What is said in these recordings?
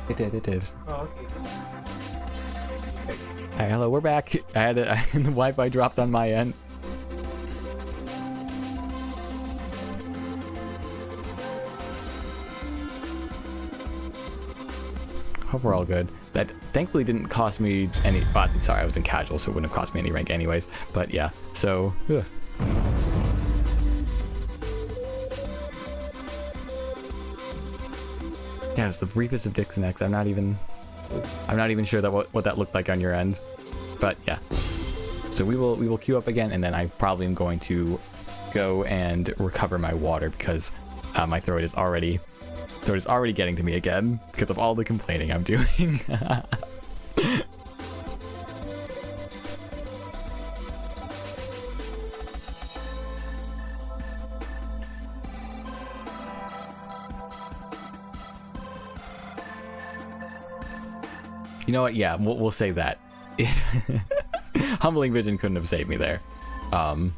It did, it did. Oh, okay. Alright, hello, we're back. The Wi-Fi dropped on my end. Hope we're all good. That thankfully didn't cost me any... Oh, sorry, I was in casual, so it wouldn't have cost me any rank anyways. But yeah, so... Ugh. Yeah, it's the briefest of Dicks and X. I'm not even sure that what that looked like on your end. But yeah. So we will queue up again, and then I probably am going to go and recover my water because my throat is already getting to me again because of all the complaining I'm doing. You know what? Yeah, we'll say that. Humbling Vision couldn't have saved me there. Yeah,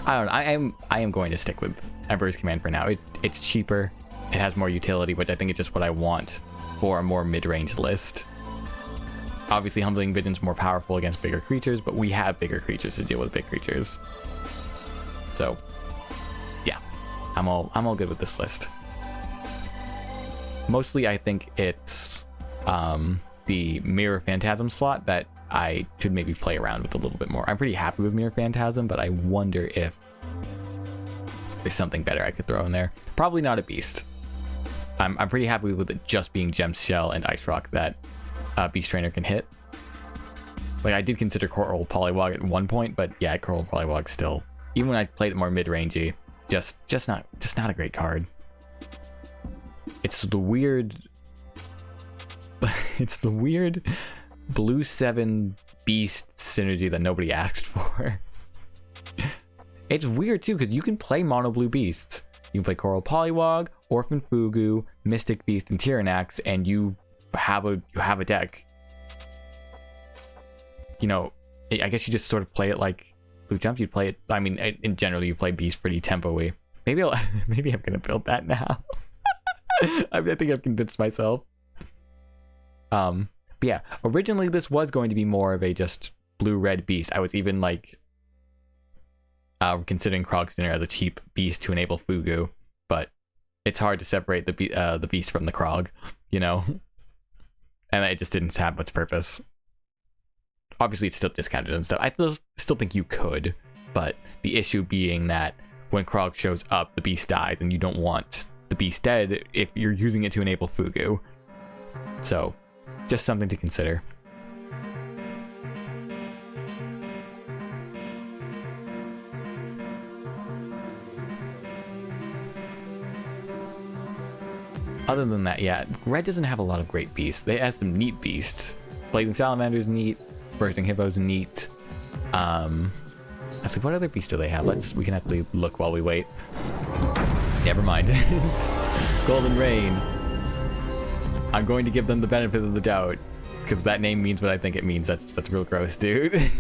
I don't know. I am going to stick with Emperor's Command for now. It's cheaper. It has more utility, which I think is just what I want for a more mid-range list. Obviously, Humbling Vision's more powerful against bigger creatures, but we have bigger creatures to deal with big creatures. So, yeah, I'm all good with this list. Mostly, I think it's the Mirror Phantasm slot that I could maybe play around with a little bit more. I'm pretty happy with Mirror Phantasm, but I wonder if there's something better I could throw in there. Probably not a Beast. I'm pretty happy with it just being Gem Shell and Ice Rock that Beast Trainer can hit. Like, I did consider Coral Polywog at one point, but yeah, Coral Polywog still, even when I played it more mid-rangey, just not a great card. It's the weird blue 7 beast synergy that nobody asked for. It's weird too because you can play mono blue beasts. You can play Coral Polywog, Orphan Fugu, Mystic Beast, and Tyrannax, and you have a deck. You know, I guess you just sort of play it like Blue Jump. You'd play it. I mean, in general, you play Beast pretty tempo-y. Maybe I'm gonna build that now. I think I've convinced myself. But yeah, originally this was going to be more of a just blue-red beast. I was even like considering Krogsdinner as a cheap beast to enable Fugu, but it's hard to separate the beast from the Krog, you know, and it just didn't have much purpose. Obviously, it's still discounted and stuff. I still think you could, but the issue being that when Krog shows up, the beast dies, and you don't want the beast dead if you're using it to enable Fugu. So, just something to consider. Other than that, yeah, Red doesn't have a lot of great beasts. They have some neat beasts. Blazing Salamander's neat. Bursting Hippo's neat. Let's see, what other beasts do they have? We can actually look while we wait. Never mind. Golden Rain. I'm going to give them the benefit of the doubt because that name means what I think it means. That's real gross, dude.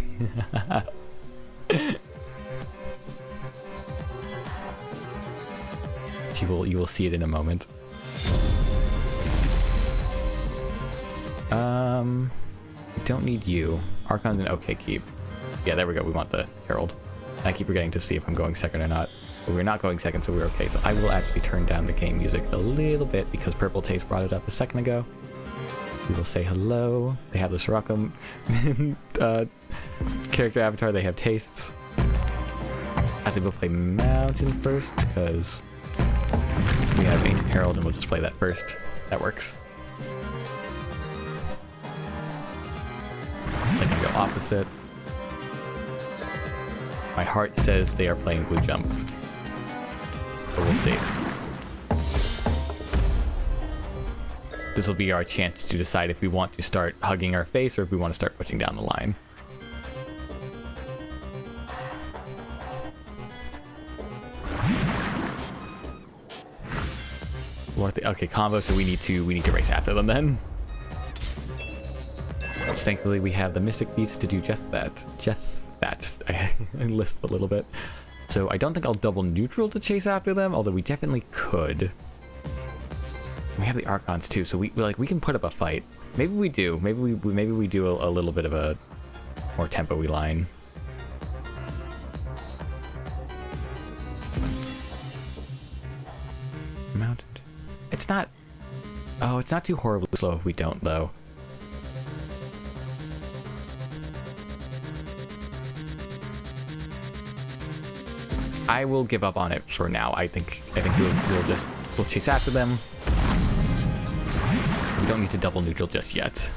You will see it in a moment. Don't need you. Archon's an okay keep. Yeah, there we go. We want the Herald. And I keep forgetting to see if I'm going second or not. But we're not going second, so we're okay. So I will actually turn down the game music a little bit because Purple Taste brought it up a second ago. We will say hello. They have the Sirocco character avatar. They have tastes. Actually, we'll play Mountain first because we have Ancient Herald and we'll just play that first. That works. I can go opposite. My heart says they are playing Blue Jump. But we'll see. This will be our chance to decide if we want to start hugging our face or if we want to start pushing down the line. Okay, combo, so we need to race after them then. Thankfully, we have the Mystic Beast to do just that. I lisped a little bit. So I don't think I'll double neutral to chase after them, although we definitely could. We have the Archons too, so we can put up a fight. Maybe we do. Maybe we do a little bit of a more tempo-y line. Mounted. It's not. Oh, it's not too horribly slow if we don't, though. I will give up on it for now. I think we'll chase after them. We don't need to double neutral just yet.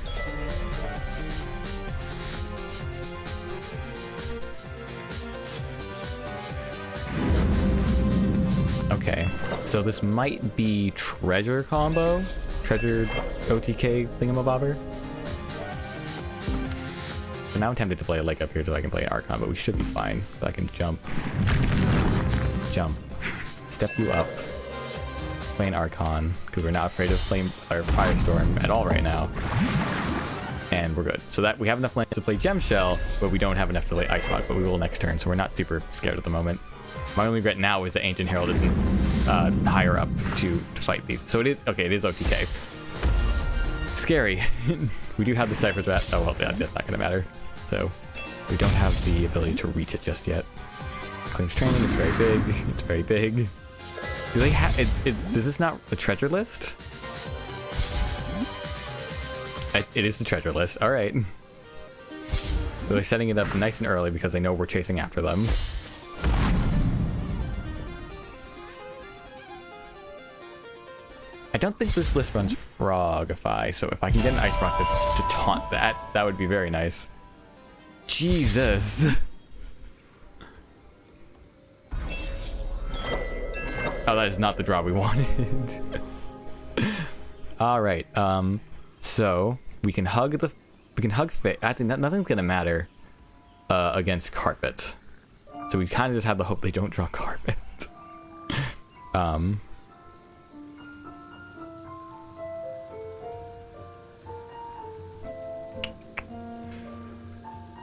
Okay, so this might be treasure combo, treasure OTK thingamabobber. So now I'm tempted to play a leg up here so I can play an Archon, but we should be fine. So I can jump, step you up, play an Archon, because we're not afraid of Flame or Firestorm at all right now. And we're good. So that we have enough lands to play Gem Shell, but we don't have enough to play Ice Rock, but we will next turn, so we're not super scared at the moment. My only regret now is that Ancient Herald isn't higher up to fight these. So it is, okay, it is OTK. Scary. We do have the Cypher Bat. Oh, well, yeah, that's not going to matter. So we don't have the ability to reach it just yet. Claims Training, it's very big. It's very big. Do they have, is this not the treasure list? It is the treasure list, all right. So they're setting it up nice and early because they know we're chasing after them. I don't think this list runs Frogify, so if I can get an Ice Rock to taunt that would be very nice. Jesus. Oh, that is not the draw we wanted. All right, so we can hug actually, nothing's gonna matter against Carpet. So we kind of just have the hope they don't draw Carpet.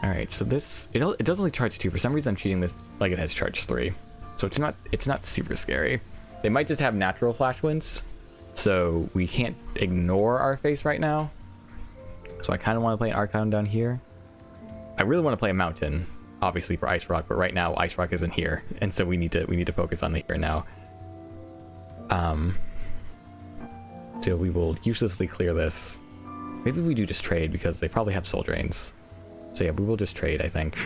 Alright, so this, it does only charge 2. For some reason I'm treating this like it has charge 3. So it's not super scary. They might just have natural flash winds, so we can't ignore our face right now. So I kind of want to play an Archon down here. I really want to play a Mountain, obviously for Ice Rock, but right now Ice Rock isn't here, and so we need to focus on the here now. So we will uselessly clear this. Maybe we do just trade because they probably have Soul Drains. So yeah, we will just trade, I think.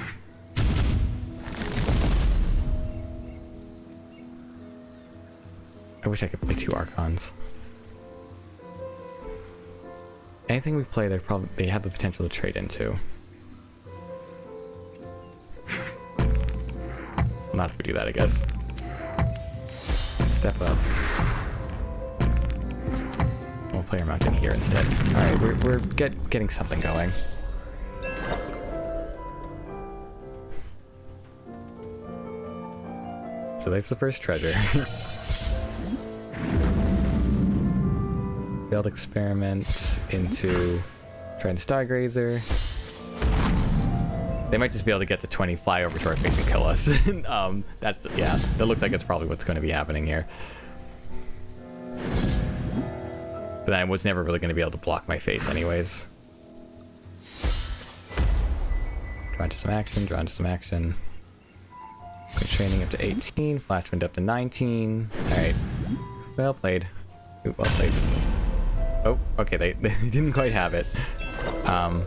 I wish I could play 2 Archons. Anything we play, they have the potential to trade into. Not if we do that, I guess. Step up. We'll play our Mountain here instead. All right, we're getting something going. So that's the first treasure. Failed experiment into trying to Stargazer. They might just be able to get to 20, fly over to our face and kill us. That's, yeah, that looks like it's probably what's going to be happening here. But I was never really going to be able to block my face anyways. Draw into some action, draw into some action. Quick training up to 18, flash wind up to 19. Alright. Well played. Ooh, well played. Oh, okay, they didn't quite have it. So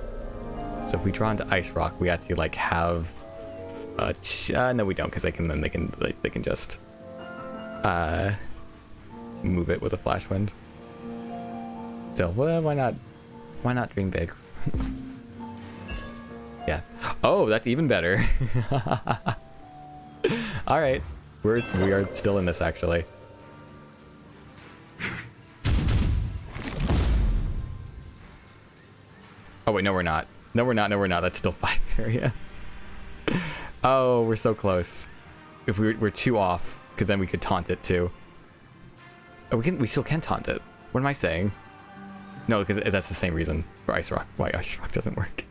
if we draw into Ice Rock, we have to like have no we don't, because they can just move it with a flash wind. Still, well, why not dream big? Yeah. Oh, that's even better. All right, we are still in this actually. Oh wait, no we're not. No we're not. No we're not. That's still 5 area. Oh, we're so close. If we're 2 off, because then we could taunt it too. Oh, we still can taunt it. What am I saying? No, because that's the same reason for Ice Rock. Why Ice Rock doesn't work.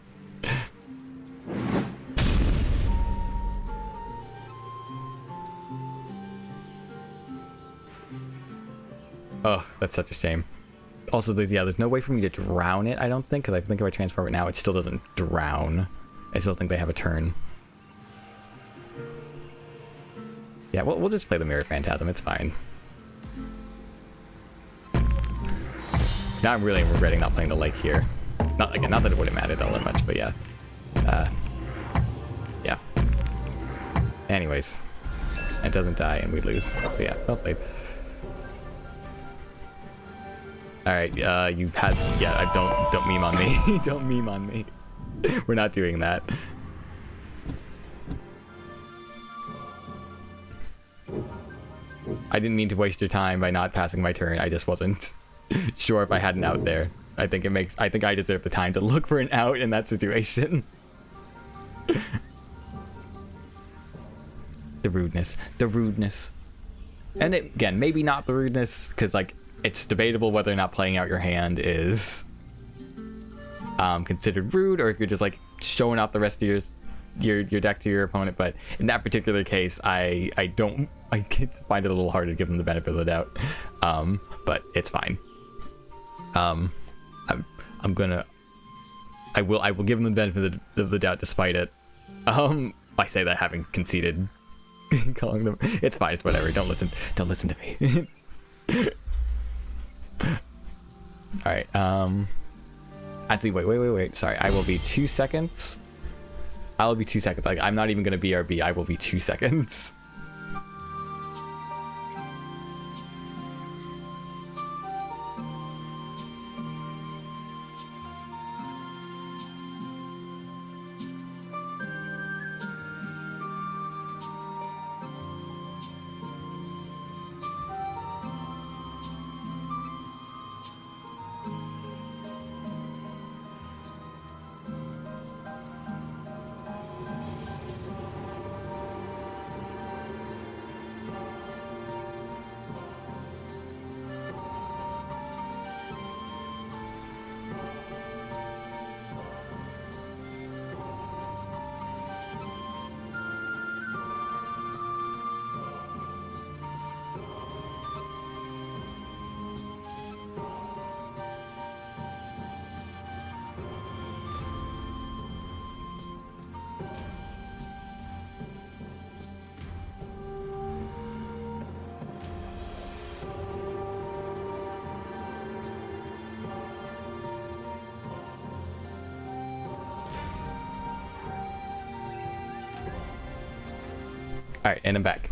Oh, that's such a shame. Also, there's no way for me to drown it, I don't think, because I think if I transform it now, it still doesn't drown. I still think they have a turn. Yeah, we'll just play the Mirror Phantasm, it's fine. Now I'm really regretting not playing the Lake here. Not that it would have mattered all that much, but yeah. Yeah. Anyways. It doesn't die and we lose. So yeah, well played. Alright, you had... Yeah, don't meme on me. Don't meme on me. We're not doing that. I didn't mean to waste your time by not passing my turn. I just wasn't sure if I had an out there. I think I deserve the time to look for an out in that situation. The rudeness. The rudeness. And again, maybe not the rudeness, because like it's debatable whether or not playing out your hand is considered rude, or if you're just like showing off the rest of your deck to your opponent. But in that particular case, I find it a little hard to give them the benefit of the doubt. But it's fine. I will give them the benefit of the doubt despite it. I say that having conceded calling them. It's fine, it's whatever. Don't listen to me. Alright, actually wait. Sorry, I will be 2 seconds. I'll be 2 seconds. Like, I'm not even gonna BRB, I will be 2 seconds. All right, and I'm back.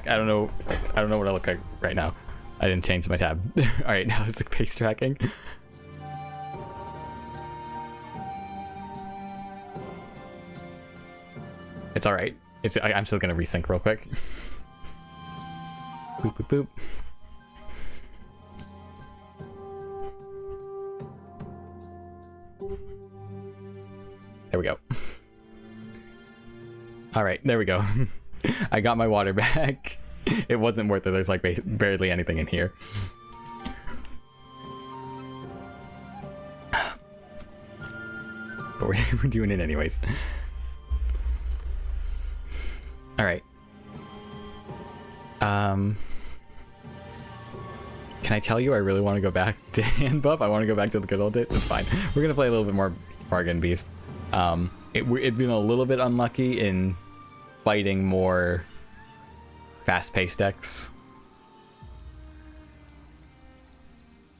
I don't know what I look like right now. I didn't change my tab. All right, now it's the pace tracking. It's all right. I'm still gonna resync real quick. Boop boop boop. There we go. All right, there we go. I got my water back. It wasn't worth it. There's like barely anything in here. But we're doing it anyways. All right. Can I tell you I really want to go back to Handbuff? I want to go back to the good old days. It's fine. We're gonna play a little bit more Bargain Beast. It'd been a little bit unlucky in fighting more fast-paced decks.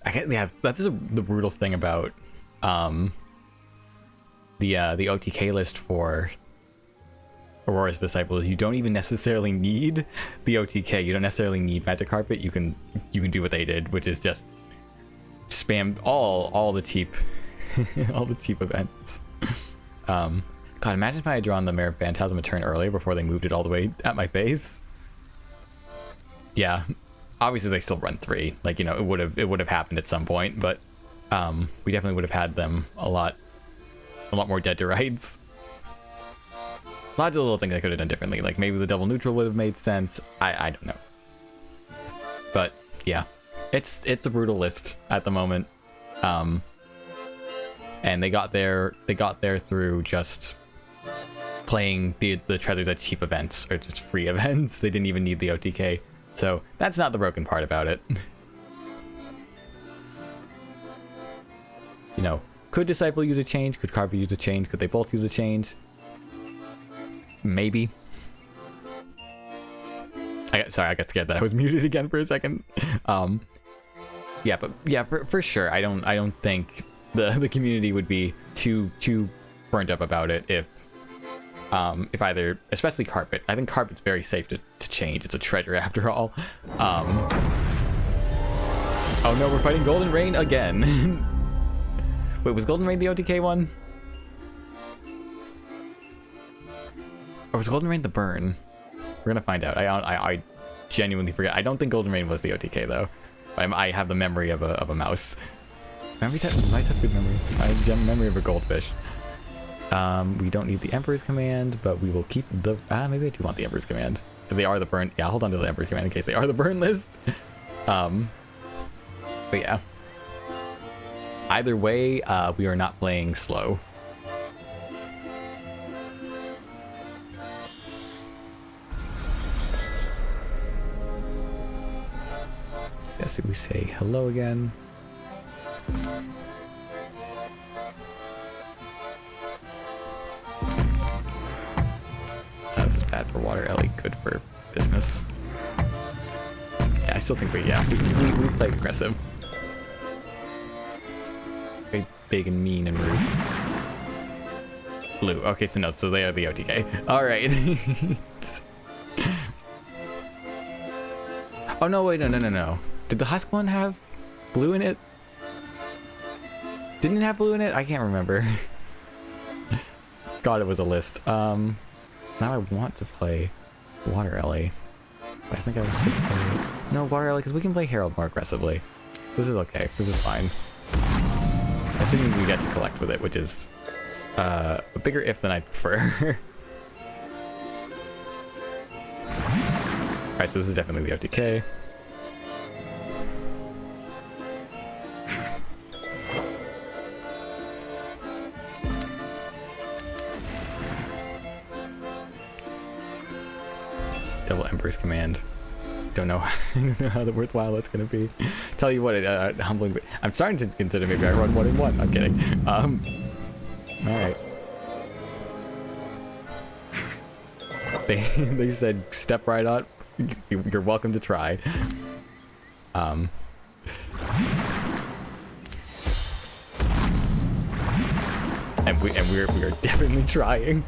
Yeah, that's the brutal thing about the OTK list for Aurora's Disciple is you don't even necessarily need the OTK. You don't necessarily need Magic Carpet. You can do what they did, which is just spam all the cheap all the cheap events. God, imagine if I had drawn the Mirror Phantasm a turn earlier before they moved it all the way at my face. Yeah, obviously they still run 3. Like, you know, it would have happened at some point, but we definitely would have had them a lot more dead to rights. Lots of little things I could have done differently. Like maybe the double neutral would have made sense. I don't know. But yeah, it's a brutal list at the moment. And they got there through just playing the treasures at cheap events or just free events. They didn't even need the OTK. So that's not the broken part about it. You know, could Disciple use a change? Could Carpet use a change? Could they both use a change? Maybe. Sorry, I got scared that I was muted again for a second. Yeah, but yeah, for sure. I don't think the community would be too burnt up about it if either, especially Carpet. I think Carpet's very safe to change. It's a treasure after all. Oh no, we're fighting Golden Rain again. Wait, was Golden Rain the OTK one? Or was Golden Rain the burn? We're gonna find out. I genuinely forget. I don't think Golden Rain was the OTK though. I have the memory of a mouse. Mice have good memory. I have the memory of a goldfish. We don't need the Emperor's Command, but we will keep the... maybe I do want the Emperor's Command. If they are the burn... Yeah, hold on to the Emperor's Command in case they are the burn list. But yeah. Either way, we are not playing slow. Yes, we say hello again. That's bad for water. Ellie, good for business. Yeah, I still think we play aggressive. Very big and mean and rude. Blue. Okay, so no, so they are the OTK. Alright. Oh no, wait, no. Did the Husk one have blue in it? Didn't it have blue in it? I can't remember. God, it was a list. Now I want to play Water Ellie. I think I was sick play... No, Water Ellie, because we can play Herald more aggressively. This is okay. This is fine. Assuming we get to collect with it, which is a bigger if than I prefer. Alright, so this is definitely the OTK. Double Emperor's Command. Don't know how worthwhile that's gonna be. Tell you what, humbling. I'm starting to consider maybe I run 1-in-1. I'm kidding. All right. They said step right on. You're welcome to try. And we are definitely trying.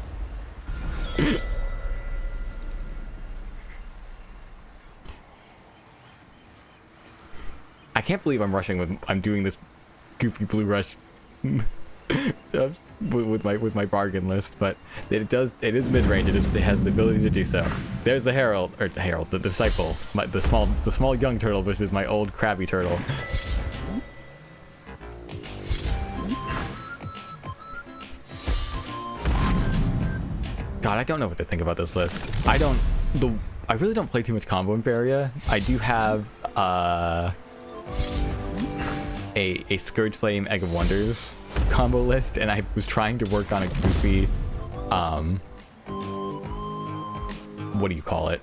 I can't believe I'm doing this goofy blue rush with my bargain list, but it is mid range. It has the ability to do so. There's the the Disciple, the small young turtle versus my old crabby turtle. God, I don't know what to think about this list. I really don't play too much combo in Faeria. I do have a Scourge Flame Egg of Wonders combo list, and I was trying to work on a goofy what do you call it?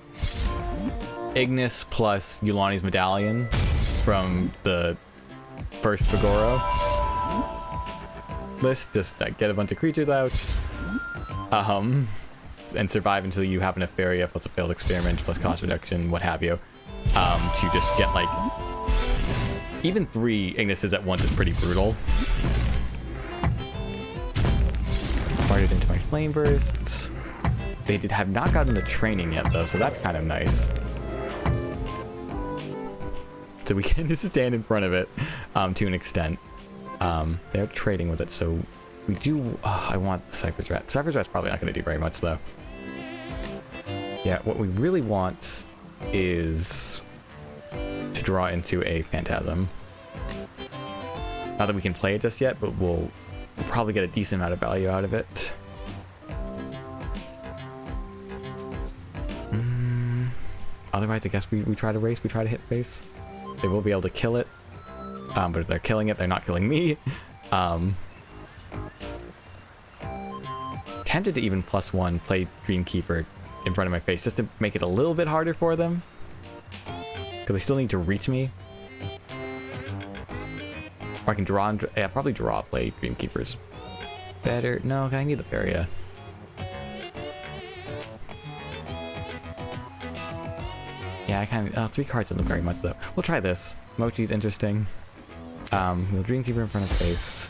Ignis plus Yulani's Medallion from the first Pagoro list. Just get a bunch of creatures out, and survive until you have enough Faeria plus a failed experiment plus cost reduction, what have you, to just get like even 3 Ignises at once is pretty brutal. Farted into my Flame Bursts. They have not gotten the training yet though, so that's kind of nice. So we can just stand in front of it to an extent. They're trading with it, so we do... I want the Cypher's Rat. Cypher's Rat's probably not going to do very much though. Yeah, what we really want is to draw into a Phantasm. Not that we can play it just yet, but we'll probably get a decent amount of value out of it. Otherwise, I guess we try to race, we try to hit face. They will be able to kill it. But if they're killing it, they're not killing me. Tempted to even +1 play Dreamkeeper in front of my face just to make it a little bit harder for them. Because they still need to reach me. Or I can draw and yeah, probably draw, play Dreamkeeper's better. No, I need the Faeria. Yeah, I kind of 3 cards isn't very much though. We'll try this. Mochi's interesting. We'll Dreamkeeper in front of face.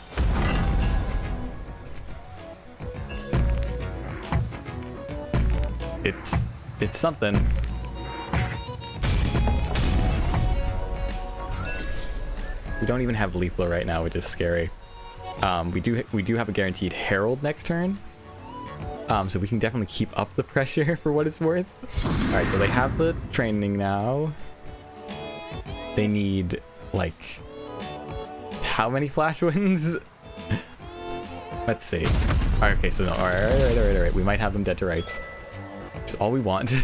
It's something. We don't even have lethal right now, which is scary. We do have a guaranteed Herald next turn. So we can definitely keep up the pressure for what it's worth. Alright, so they have the training now. They need, like, how many flash wins? Let's see. Alright, okay, so no, alright. We might have them dead to rights. Which is all we want.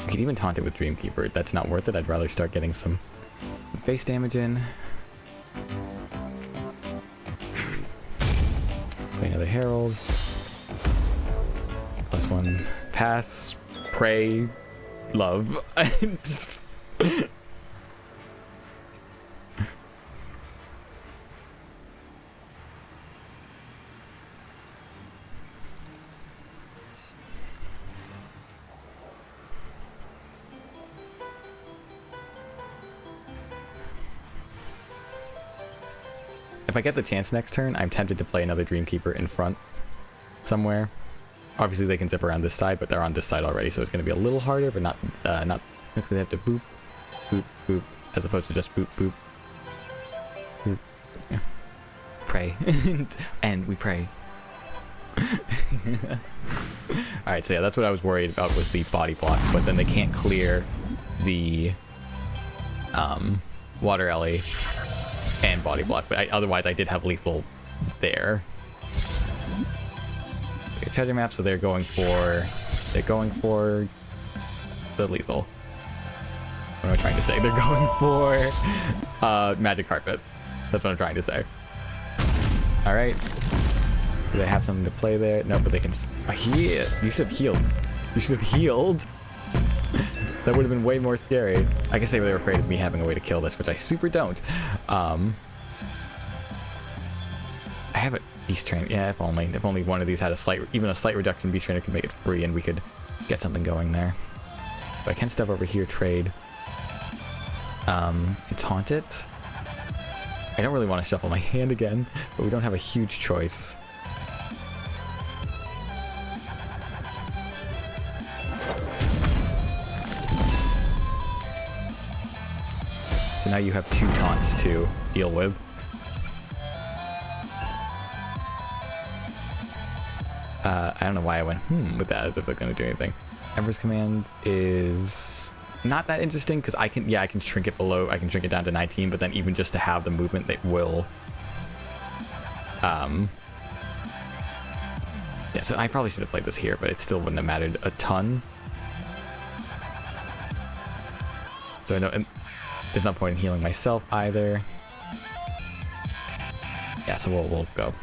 We could even taunt it with Dreamkeeper. That's not worth it. I'd rather start getting some base damage in. Play another Herald. +1 pass. Pray. Love. If I get the chance next turn, I'm tempted to play another Dreamkeeper in front somewhere. Obviously they can zip around this side, but they're on this side already, so it's going to be a little harder, but not because they have to boop, boop, boop, as opposed to just boop, boop, boop. Yeah. Pray. And we pray. Alright, so yeah, that's what I was worried about, was the body block, but then they can't clear the Water Ellie and body block, but otherwise I did have lethal there. Treasure map, so they're going for the lethal. What am I trying to say? They're going for magic carpet. That's what I'm trying to say. All right. Do they have something to play there? No, but they can. Heal. You should have healed. You should have healed. That would have been way more scary. I guess they were afraid of me having a way to kill this, which I super don't. I have a Beast Trainer. Yeah, if only one of these had even a slight reduction, Beast Trainer could make it free and we could get something going there. But I can step over here, trade. Taunt it. I don't really want to shuffle my hand again, but we don't have a huge choice. So now you have 2 taunts to deal with. I don't know why I went with that, as if they're going to do anything. Ember's Command is not that interesting because I can shrink it below. I can shrink it down to 19, but then even just to have the movement, they will. Yeah, so I probably should have played this here, but it still wouldn't have mattered a ton. So I know, and there's no point in healing myself either. Yeah, so we'll go.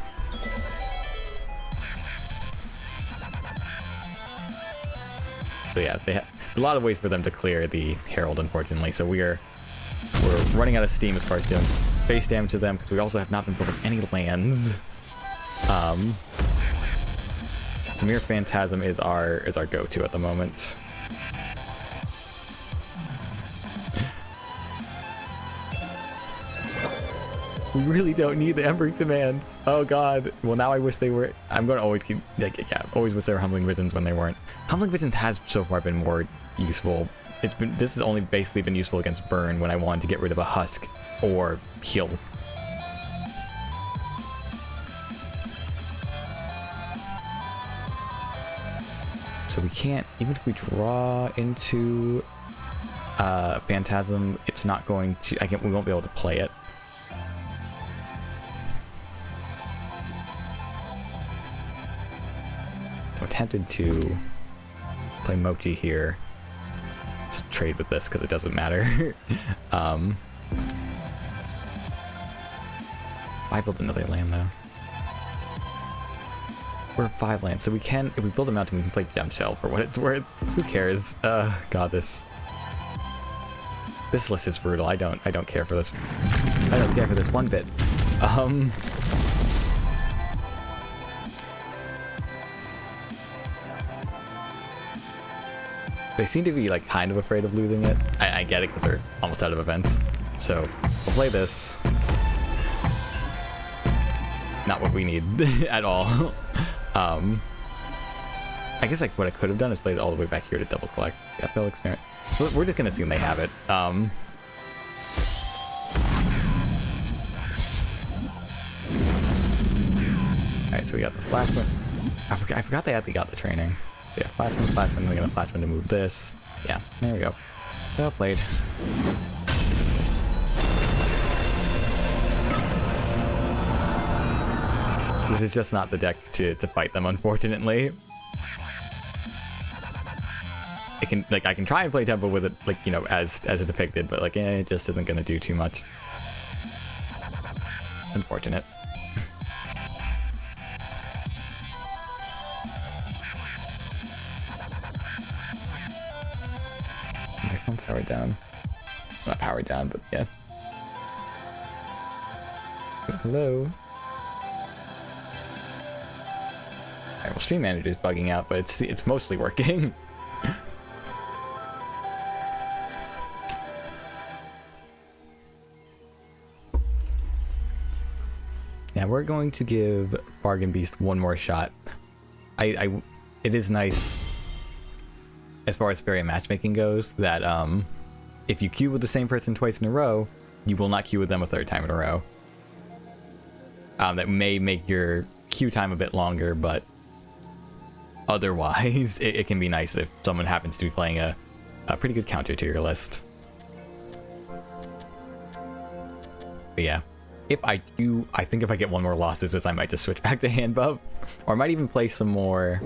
So yeah, they have a lot of ways for them to clear the Herald, unfortunately. So we're running out of steam as far as doing base damage to them, because we also have not been building any lands. So Mirror Phantasm is our go-to at the moment. We really don't need the Embering Commands. Oh god. Well, now I wish they were. I'm going to always keep, always wish they were Humbling Visions when they weren't. Humbling Visions has so far been more useful. This has only basically been useful against burn when I wanted to get rid of a husk or heal. So we can't, even if we draw into Phantasm, it's not going to, we won't be able to play it. So I'm tempted to play Mochi here. Just trade with this because it doesn't matter. I built another land though. We're 5 lands, so we can, if we build a mountain, we can play Gem Shell for what it's worth. Who cares? God, this list is brutal. I don't care for this. I don't care for this one bit. They seem to be like kind of afraid of losing it. I get it because they're almost out of events. So we'll play this. Not what we need at all. I guess like what I could have done is played all the way back here to double collect. Yeah, failed experiment. We're just gonna assume they have it. Alright, so we got the flash one. I forgot they actually got the training. So yeah, flash one, we got a flash one to move this. Yeah, there we go. Well played. This is just not the deck to fight them, unfortunately. It can, like, I can try and play tempo with it, like, you know, as it depicted, but like, it just isn't gonna do too much. Unfortunate. Microphone powered down. Not powered down, but yeah. Hello. Alright, well, Stream Manager is bugging out, but it's mostly working. Yeah, we're going to give Bargain Beast one more shot. It is nice, as far as Faeria matchmaking goes, that if you queue with the same person twice in a row, you will not queue with them a third time in a row. That may make your queue time a bit longer, but otherwise, it can be nice if someone happens to be playing a pretty good counter to your list. But yeah. If I do, I think if I get one more loss to this, I might just switch back to Handbuff. Or I might even play some more...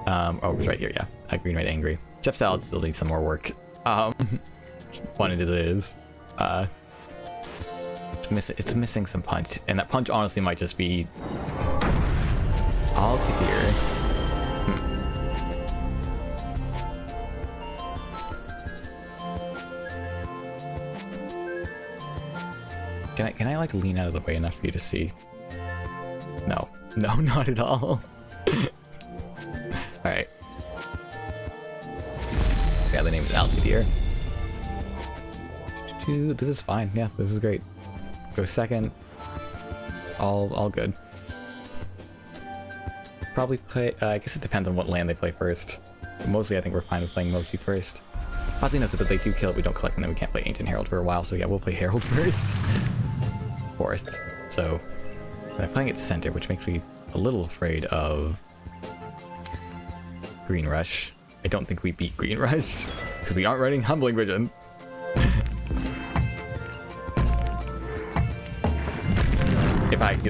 oh, it's right here, yeah. Green, Red, Angry. Chef Salad still needs some more work. Fun as it is. It's missing some punch. And that punch honestly might just be... all here. Can I like lean out of the way enough for you to see? No, not at all. Alright. Yeah, the name is Alphadeer. This is fine. Yeah, this is great. Go second. All good. Probably play, I guess it depends on what land they play first. But mostly I think we're fine with playing Mochi first. Possibly no, because if they do kill it, we don't collect, and then we can't play Ancient Herald for a while, so yeah, we'll play Herald first. Forest. So, I'm playing it center, which makes me a little afraid of Green Rush. I don't think we beat Green Rush, because we aren't running Humbling Visions.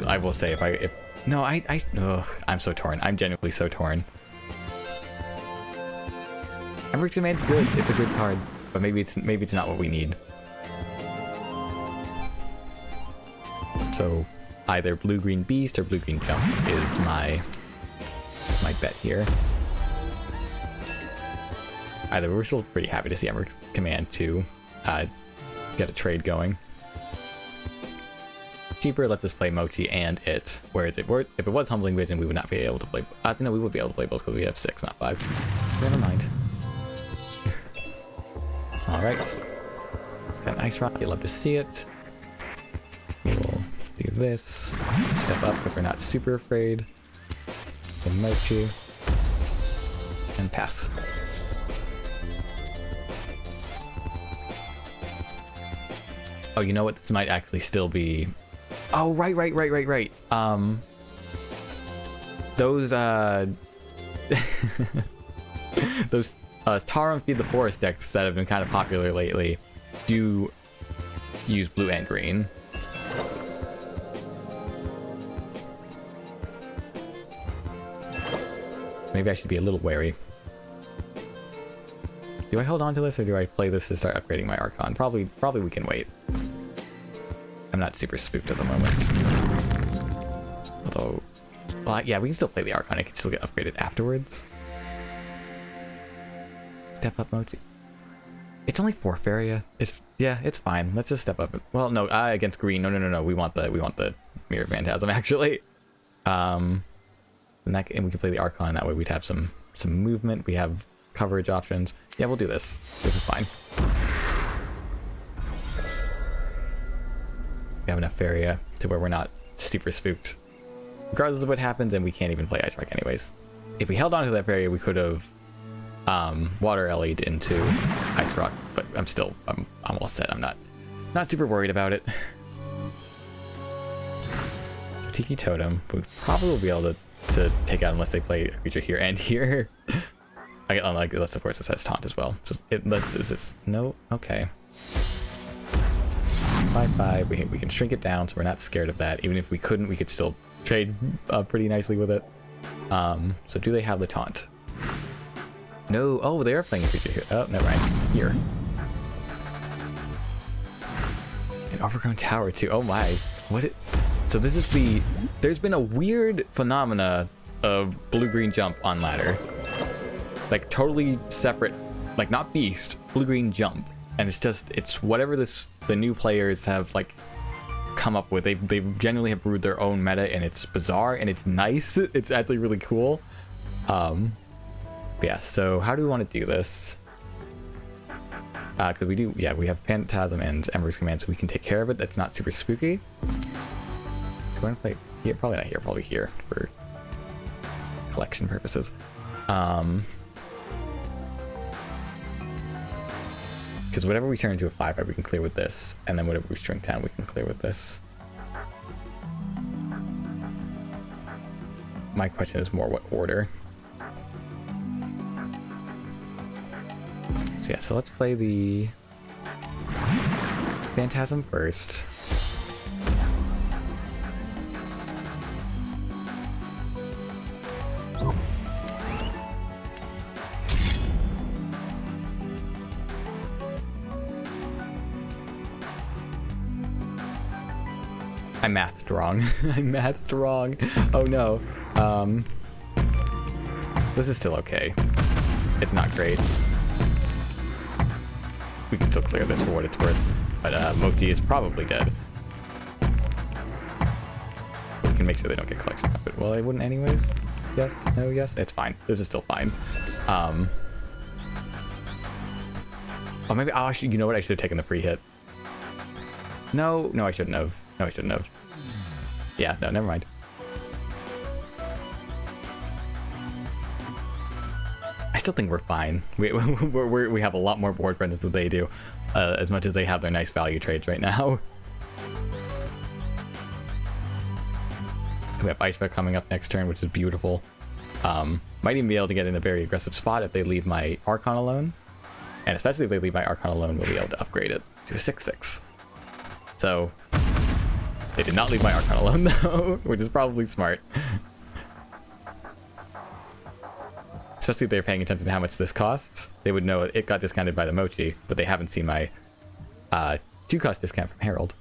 I will say, I'm so torn. I'm genuinely so torn. Ember's Command's good. It's a good card, but maybe it's not what we need. So either Blue-Green Beast or Blue-Green Jump is my bet here. Either we're still pretty happy to see Ember Command to get a trade going. Cheaper lets us play Mochi and it. Whereas if it was Humbling Vision, we would not be able to play. No, we would be able to play both because we have 6, not 5. So never mind. All right. It's got an Ice Rock. You'll love to see it. We will do this. Step up if we're not super afraid. And Mochi. And pass. Oh, you know what? This might actually still be... Oh, right. Those, those Tarum Feed the Forest decks that have been kind of popular lately do use blue and green. Maybe I should be a little wary. Do I hold on to this, or do I play this to start upgrading my Archon? Probably we can wait. I'm not super spooked at the moment. Although, Well, yeah, we can still play the Archon. It can still get upgraded afterwards. Step up Mochi. It's only 4 Faeria. Yeah, it's fine. Let's just step up. Well, no, against green. No. We want the Mirror Phantasm actually. And we can play the Archon. That way we'd have some movement. We have coverage options. Yeah, we'll do this. This is fine. We have enough Faeria to where we're not super spooked, regardless of what happens, and we can't even play Ice Rock anyways. If we held on to that Faeria, we could have water LE'd into Ice Rock, but I'm all set. I'm not super worried about it. So Tiki Totem would probably be able to take out unless they play a creature here and here. Unless of course it says taunt as well. So unless is this no okay. 5/5. We can shrink it down, so we're not scared of that. Even if we couldn't, we could still trade pretty nicely with it. So do they have the taunt? No. Oh, they are playing a creature here. Oh, never mind. Here. An overgrown tower too. Oh my. So this is there's been a weird phenomena of blue-green jump on ladder. Like totally separate, like not beast, blue-green jump. And it's whatever the new players have like come up with. They genuinely have brewed their own meta, and it's bizarre and it's nice. It's actually really cool. Yeah, so how do we want to do this? Because we have Phantasm and Ember's Command, so we can take care of it. That's not super spooky. Do you want to play here? Probably not here, probably here for collection purposes. Because whatever we turn into a 5/5, we can clear with this, and then whatever we shrink down, we can clear with this. My question is more what order. So yeah, so let's play the Phantasm first. I mathed wrong. I mathed wrong. Oh no. This is still okay. It's not great. We can still clear this for what it's worth. But Moki is probably dead. We can make sure they don't get collection of it. Well, they wouldn't anyways. Yes, no, yes. It's fine. This is still fine. Oh, maybe, you know what? I should have taken the free hit. No, I shouldn't have. No, I shouldn't have. Yeah, no, never mind. I still think we're fine. We have a lot more board friends than they do, as much as they have their nice value trades right now. We have Ice Bear coming up next turn, which is beautiful. Might even be able to get in a very aggressive spot if they leave my Archon alone. And especially if they leave my Archon alone, we'll be able to upgrade it to a 6/6. So, they did not leave my Archon alone though, which is probably smart. Especially if they're paying attention to how much this costs. They would know it got discounted by the Mochi, but they haven't seen my 2-cost discount from Herald.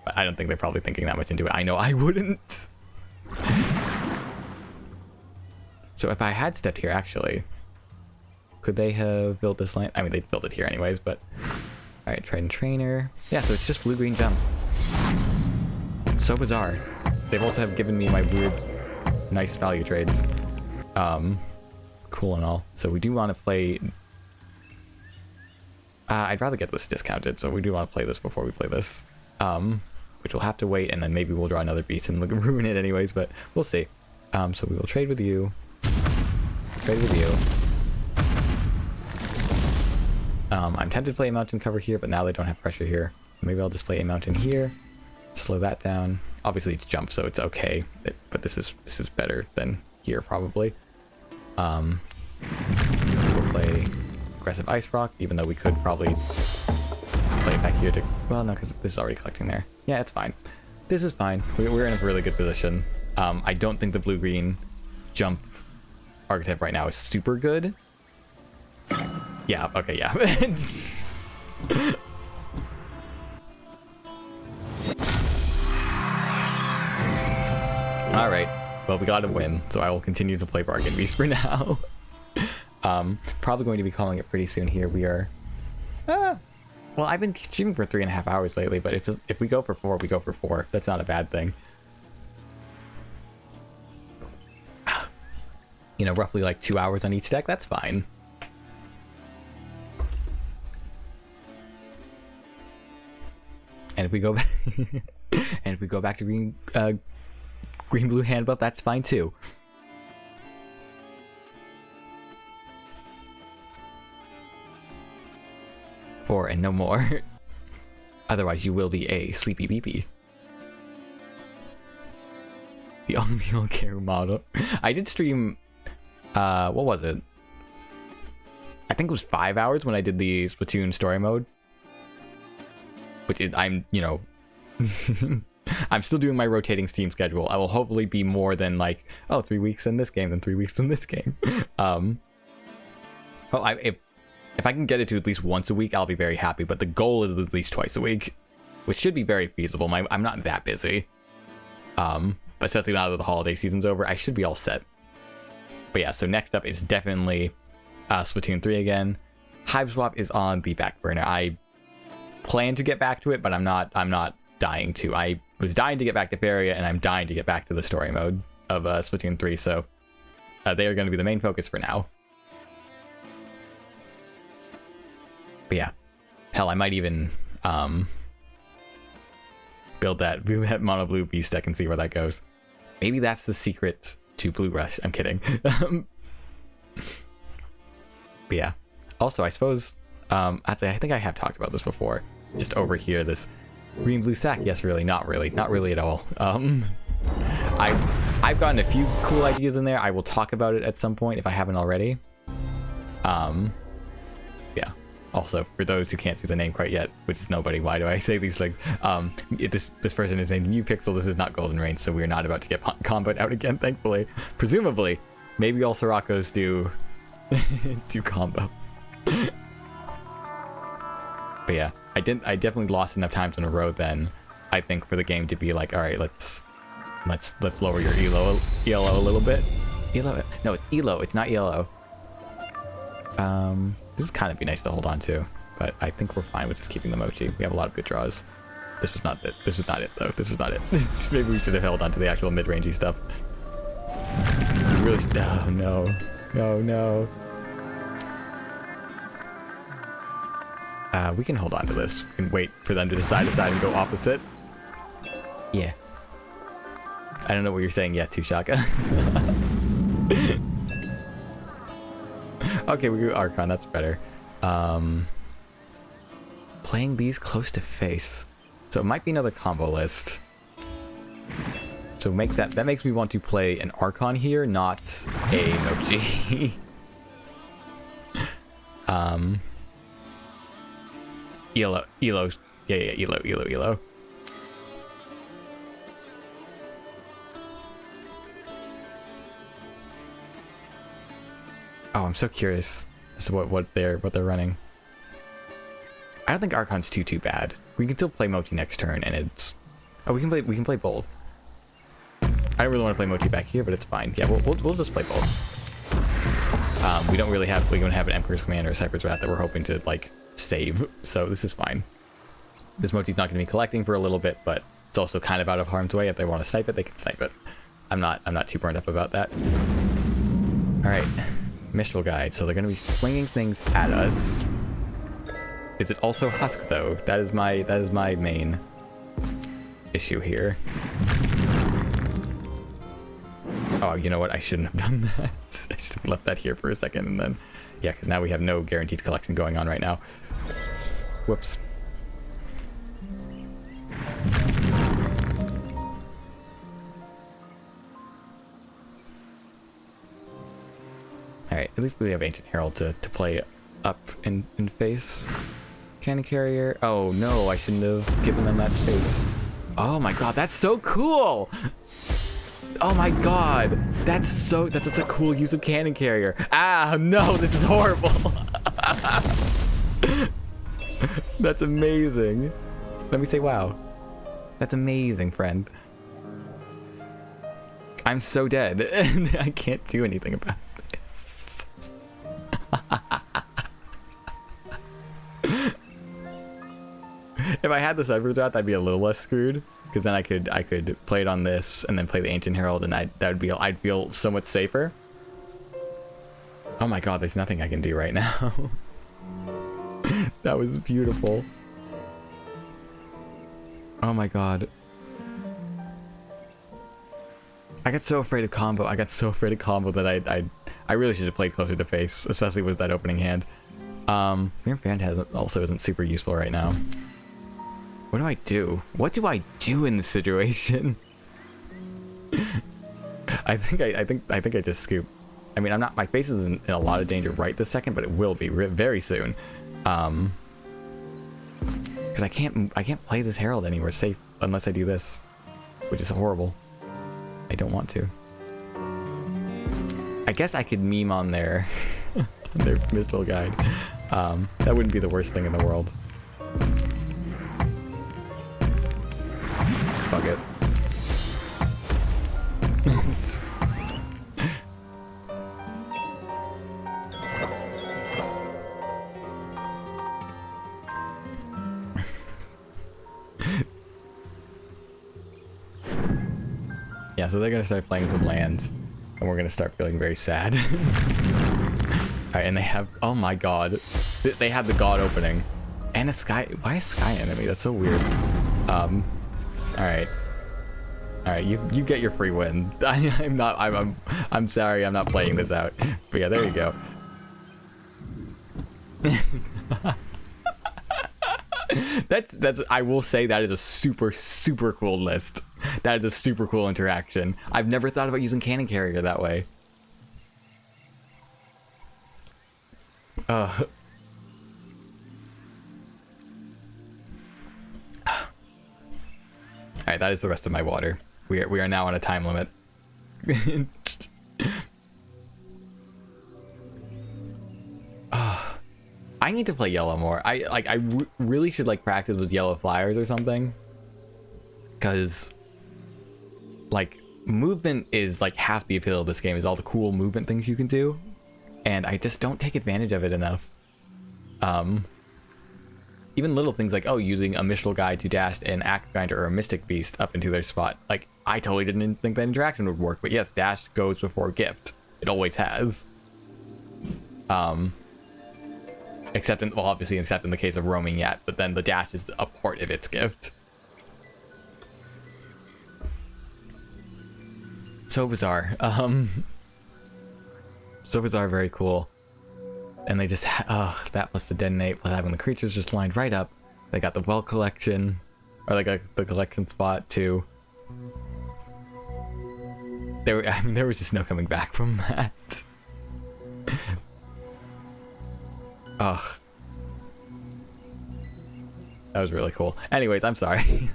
But I don't think they're probably thinking that much into it. I know I wouldn't. So if I had stepped here, actually, could they have built this land? I mean, they built it here anyways, but... Alright, Trident Trainer. Yeah, so it's just blue-green jump. So bizarre. They've also have given me my weird, nice value trades. It's cool and all. So we do want to play... I'd rather get this discounted, so we do want to play this before we play this. Which we'll have to wait, and then maybe we'll draw another beast and ruin it anyways, but we'll see. So we will trade with you. Trade with you. I'm tempted to play a mountain cover here, but now they don't have pressure here. Maybe I'll just play a mountain here. Slow that down. Obviously it's jump, so it's okay. But this is better than here probably. We'll play aggressive Ice Rock, even though we could probably play it back here to... Well, no, because this is already collecting there. Yeah, it's fine. This is fine. We're in a really good position. I don't think the blue-green jump archetype right now is super good. Yeah, okay, yeah. Alright, well, we got to win, so I will continue to play Bargain Beast for now. Probably going to be calling it pretty soon here. We are... well, I've been streaming for 3.5 hours lately, but if we go for 4, we go for 4. That's not a bad thing. You know, roughly like 2 hours on each deck, that's fine. And if we go back, and if we go back to green-blue Handbuff, that's fine too. Four and no more. Otherwise, you will be a sleepy beepy. The only care model. I did stream. What was it? I think it was 5 hours when I did the Splatoon story mode. Which is, you know, I'm still doing my rotating Steam schedule. I will hopefully be more than like, oh, 3 weeks in this game, then 3 weeks in this game. If I can get it to at least once a week, I'll be very happy. But the goal is at least twice a week, which should be very feasible. I'm not that busy. But especially now that the holiday season's over, I should be all set. But yeah, so next up is definitely Splatoon 3 again. Hive Swap is on the back burner. I plan to get back to it, but I'm not dying to. I was dying to get back to Faeria, and I'm dying to get back to the story mode of Splatoon 3, so they are going to be the main focus for now. But yeah, hell, I might even build that mono blue beast deck and see where that goes. Maybe that's the secret to Blue Rush. I'm kidding. But yeah, also I suppose actually I think I have talked about this before. Just over here, this green blue sack. Yes, really, not really at all. I've gotten a few cool ideas in there. I will talk about it at some point if I haven't already. Yeah. Also, for those who can't see the name quite yet, which is nobody, why do I say these things? This person is named New Pixel. This is not Golden Rain, so we're not about to get comboed out again, thankfully. Presumably, maybe all Sirocco's do combo. But yeah, I definitely lost enough times in a row then, I think, for the game to be like, all right, let's lower your ELO a little bit. ELO? No, it's ELO. It's not ELO. This is kind of be nice to hold on to, but I think we're fine with just keeping the mochi. We have a lot of good draws. This was not it. This was not it, though. This was not it. Maybe we should have held on to the actual mid-rangey stuff. We really should. Oh, no. No, no. We can hold on to this. We can wait for them to decide and go opposite. Yeah. I don't know what you're saying yet, Tushaka. Okay, we do Archon. That's better. Playing these close to face. So it might be another combo list. So that makes me want to play an Archon here, not a Mochi. Elo. Yeah, Elo. Oh, I'm so curious as to what they're running. I don't think Archon's too bad. We can still play Mochi next turn, and it's we can play both. I don't really want to play Mochi back here, but it's fine. Yeah, we'll just play both. We don't have an Emperor's Command or a Cypher's Wrath that we're hoping to like save, so this is fine. This Mochi's not going to be collecting for a little bit, but it's also kind of out of harm's way. If they want to snipe it, they can snipe it. I'm not too burned up about that. All right. Mistral Guide, so they're going to be flinging things at us. Is it also Husk though? That is my main issue here. Oh, you know what? I shouldn't have done that. I should have left that here for a second, and then yeah, because now we have no guaranteed collection going on right now. Whoops. Alright, at least we have Ancient Herald to play up in face. Cannon Carrier. Oh no, I shouldn't have given them that space. Oh my god, that's so cool! Oh my god, that's such a cool use of Cannon Carrier. Ah, no, this is horrible. That's amazing. Let me say wow. That's amazing, friend. I'm so dead. I can't do anything about this. If I had the Cyber Draft, I'd be a little less screwed, because then I could play it on this and then play the Ancient Herald, and I'd feel so much safer. Oh my god, there's nothing I can do right now. That was beautiful. Oh my god. I got so afraid of combo. That I really should have played closer to face, especially with that opening hand. Mirror Phantasm also isn't super useful right now. What do I do? What do I do in this situation? I think I just scoop. I mean, my face isn't in a lot of danger right this second, but it will be very soon. Because I can't play this Herald anywhere safe unless I do this, which is horrible. I don't want to. I guess I could meme on their Mistral Guide. That wouldn't be the worst thing in the world. Fuck it. Yeah, so they're gonna start playing some lands, and we're gonna start feeling very sad. Alright, and they have, oh my god, they have the god opening and a sky. Why a sky enemy? That's so weird. Alright, you get your free win. I'm sorry, I'm not playing this out. But yeah, there you go. That's I will say that is a super cool list. That is a super cool interaction. I've never thought about using Cannon Carrier that way. Alright, that is the rest of my water. We are now on a time limit. I need to play yellow more. I really should like practice with yellow flyers or something. Cause like movement is like half the appeal of this game, is all the cool movement things you can do. And I just don't take advantage of it enough. Even little things like, oh, using a Mistral Guide to dash an Axe Grinder or a Mystic Beast up into their spot. Like, I totally didn't think that interaction would work, but yes, dash goes before gift. It always has. Except in the case of Roaming Yat, but then the dash is a part of its gift. So bizarre. So bizarre, very cool. And they just, that plus the Detonate, plus having the creatures just lined right up. They got the Well Collection, or like the collection spot too. There was just no coming back from that. Ugh. That was really cool. Anyways, I'm sorry.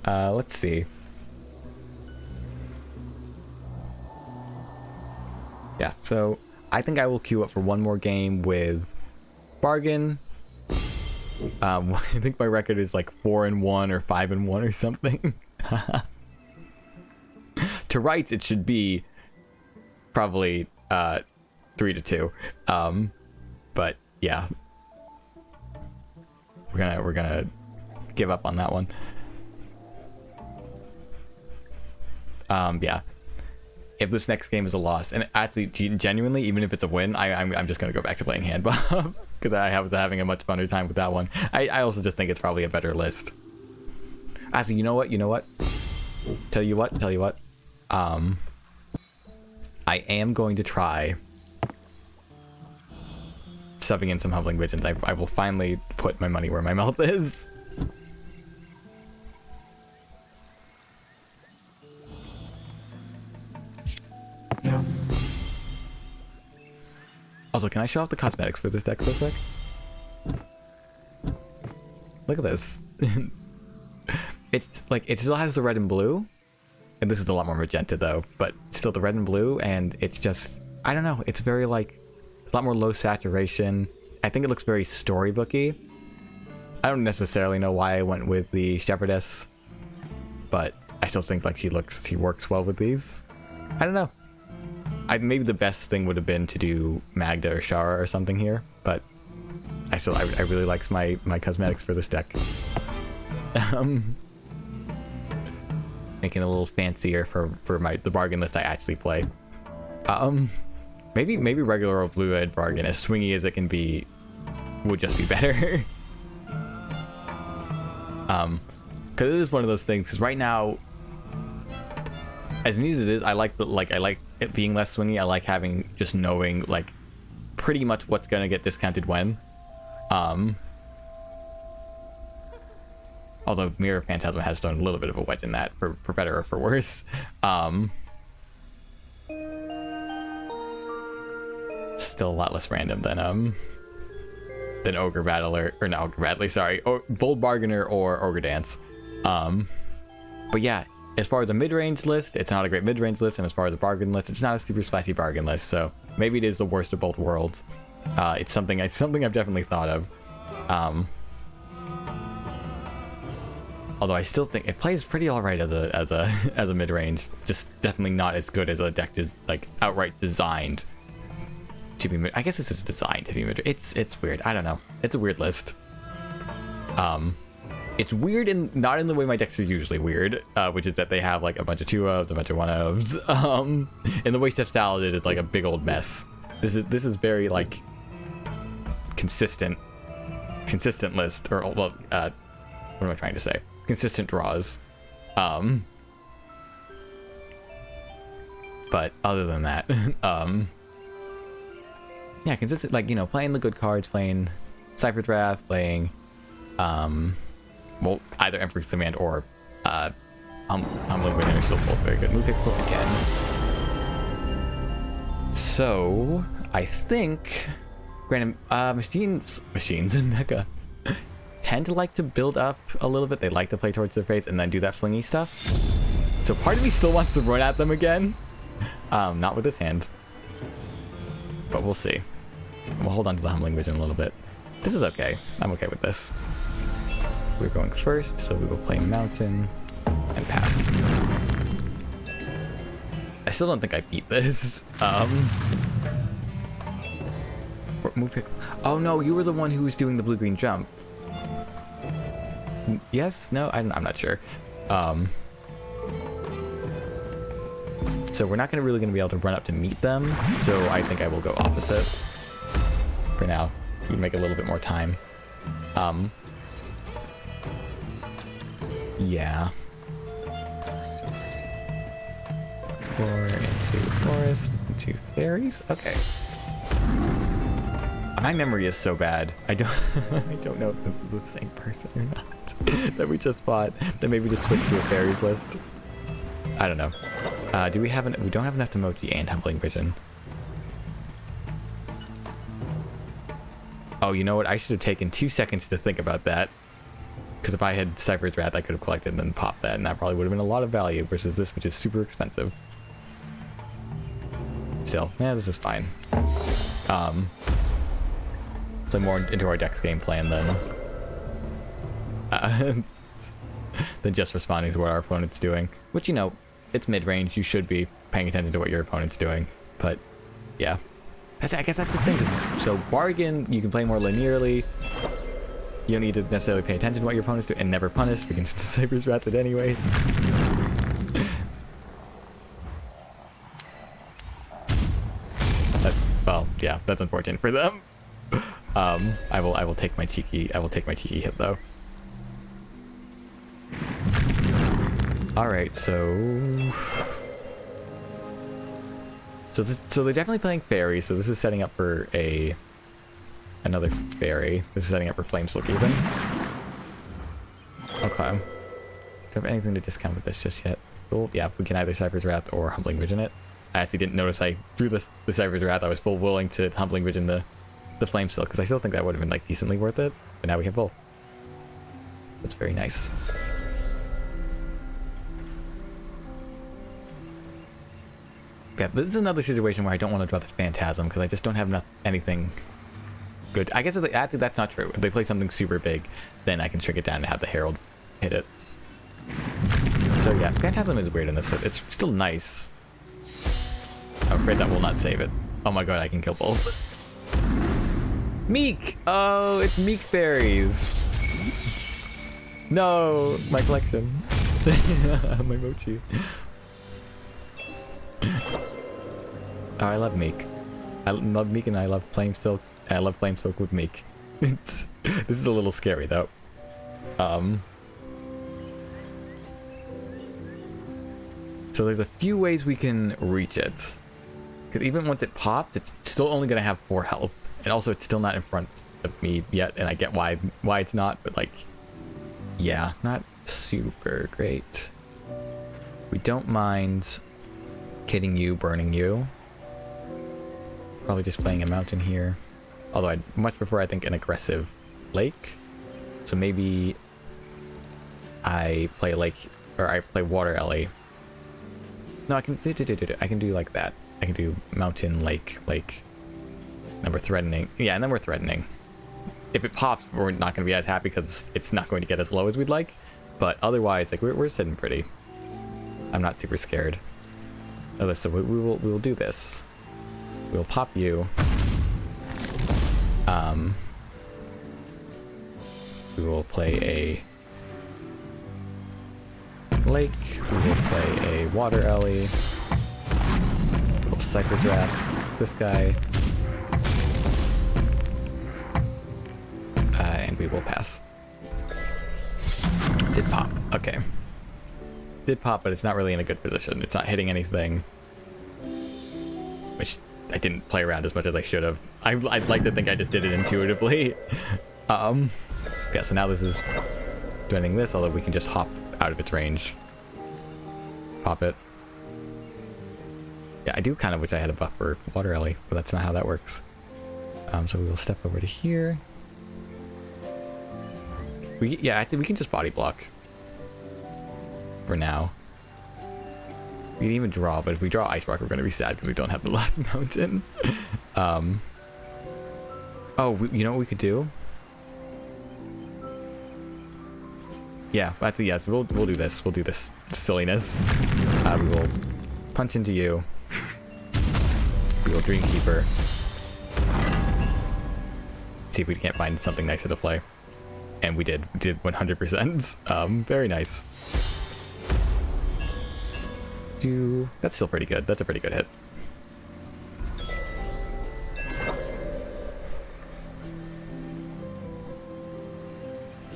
Let's see. Yeah, so I think I will queue up for one more game with Bargain. I think my record is like 4-1 or 5-1 or something. To rights, it should be probably 3-2. But yeah, we're gonna give up on that one. Yeah. If this next game is a loss, and actually genuinely, even if it's a win, I'm just gonna go back to playing Handbuff because I was having a much funner time with that one. I also just think it's probably a better list. Actually, you know what? Tell you what. I am going to try subbing in some Humbling Visions. I will finally put my money where my mouth is. Also, can I show off the cosmetics for this deck real quick? Look at this. It's like, it still has the red and blue. And this is a lot more magenta though, but still the red and blue, and it's just, I don't know, it's very like, a lot more low saturation. I think it looks very storybooky. I don't necessarily know why I went with the Shepherdess, but I still think like she works well with these. I don't know. Maybe the best thing would have been to do Magda or Shara or something here, but I really liked my cosmetics for this deck. Making it a little fancier for the bargain list I actually play. Maybe regular old blue-eyed bargain, as swingy as it can be, would just be better. Because it is one of those things. Because right now, as neat as it is, I like it being less swingy. I like having just knowing like pretty much what's gonna get discounted when. Although Mirror Phantasm has thrown a little bit of a wedge in that, for better or for worse. Still a lot less random than Ogre Battler, or not Ogre Battler, sorry, Bold Bargainer or Ogre Dance. But yeah, as far as a mid-range list, it's not a great mid-range list, and as far as a bargain list, it's not a super spicy bargain list. So maybe it is the worst of both worlds. It's something I've definitely thought of. Although I still think it plays pretty alright as a mid-range. Just definitely not as good as a deck is like outright designed to be mid. I guess this is designed to be mid. It's weird. I don't know. It's a weird list. It's weird not in the way my decks are usually weird, which is that they have like a bunch of 2-ofs, a bunch of 1-ofs. In the way Chef Salad is like a big old mess. This is very like consistent list, or well, what am I trying to say? Consistent draws. But other than that, yeah, consistent, like, you know, playing the good cards, playing Cypher's Wrath, playing well, either Emperor's Command or Humbling Winner, still both very good. Move Pixel again. So I think granted, machines and Mecha tend to like to build up a little bit. They like to play towards their face and then do that flingy stuff. So part of me still wants to run at them again. Not with this hand, but we'll see. We'll hold on to the Humbling Vision a little bit. This is okay. I'm okay with this. We're going first, so we will play Mountain and pass. I still don't think I beat this. Move pick. Oh no, you were the one who was doing the blue-green jump. Yes? No? I'm not sure. So we're not really going to be able to run up to meet them. So I think I will go opposite for now. We make a little bit more time. Yeah. Explore into forest, into fairies. Okay. My memory is so bad. I don't know if this is the same person or not that we just fought. Then maybe just switch to a fairies list. I don't know. Do we have we don't have enough Emoji and Humbling Vision. Oh, you know what? I should have taken 2 seconds to think about that. Because if I had Cypher's Wrath, I could have collected and then popped that, and that probably would have been a lot of value versus this, which is super expensive. Still, yeah, this is fine. Play more into our deck's game plan than just responding to what our opponent's doing. Which, you know, it's mid-range. You should be paying attention to what your opponent's doing. But, yeah. I guess that's the thing. So, bargain, you can play more linearly. You don't need to necessarily pay attention to what your opponent's doing and never punish. We can just Cypher's Wrath it anyway. That's, well, yeah, that's unfortunate for them. I will take my cheeky hit though. All right, so they're definitely playing fairy. So this is setting up for another fairy. This is setting up for Flameslip even. Okay. Don't have anything to discount with this just yet. So yeah, we can either Cypher's Wrath or Humbling Vision it. I actually didn't notice I threw the Cypher's Wrath. I was full willing to Humbling Vision the Flameslip because I still think that would have been like decently worth it. But now we have both. That's very nice. Yeah, this is another situation where I don't want to draw the Phantasm because I just don't have anything good. I guess actually that's not true. If they play something super big, then I can shrink it down and have the Herald hit it. So yeah, Phantasm is weird in this. It's still nice. I'm afraid that will not save it. Oh my god, I can kill both. Meek! Oh, it's Meek berries. No, my collection. My mochi. Oh, I love Meek. I love Meek and I love Flame Silk. I love Flame Silk with Meek. This is a little scary though. So there's a few ways we can reach it. Because even once it pops, it's still only going to have 4 health. And also it's still not in front of me yet. And I get why it's not, but like, yeah, not super great. We don't mind hitting you, burning you. Probably just playing a mountain here. Although I'd much prefer, I think, an aggressive lake. So maybe I play lake, or I play water alley. No, I can do like that. I can do mountain, lake. Then we're threatening. Yeah, and then we're threatening. If it pops, we're not going to be as happy because it's not going to get as low as we'd like. But otherwise, like we're sitting pretty. I'm not super scared. Oh, so we will do this. We'll pop you. We will play a lake. We will play a water alley. We'll Cypher's Wrath this guy. And we will pass. Did pop. Okay. Did pop, but it's not really in a good position. It's not hitting anything. Which I didn't play around as much as I should have. I'd like to think I just did it intuitively. Yeah, so now this is doing this, although we can just hop out of its range. Pop it. Yeah, I do kind of wish I had a buff for Water Alley, but that's not how that works. So we will step over to here. Yeah, I think we can just body block. For now. We can even draw, but if we draw Ice Rock, we're going to be sad because we don't have the last mountain. Oh, you know what we could do? Yeah, that's a yes. We'll do this. We'll do this silliness. We will punch into you. We will Dreamkeeper. See if we can't find something nicer to play. And we did. We did 100%. Very nice. That's still pretty good. That's a pretty good hit.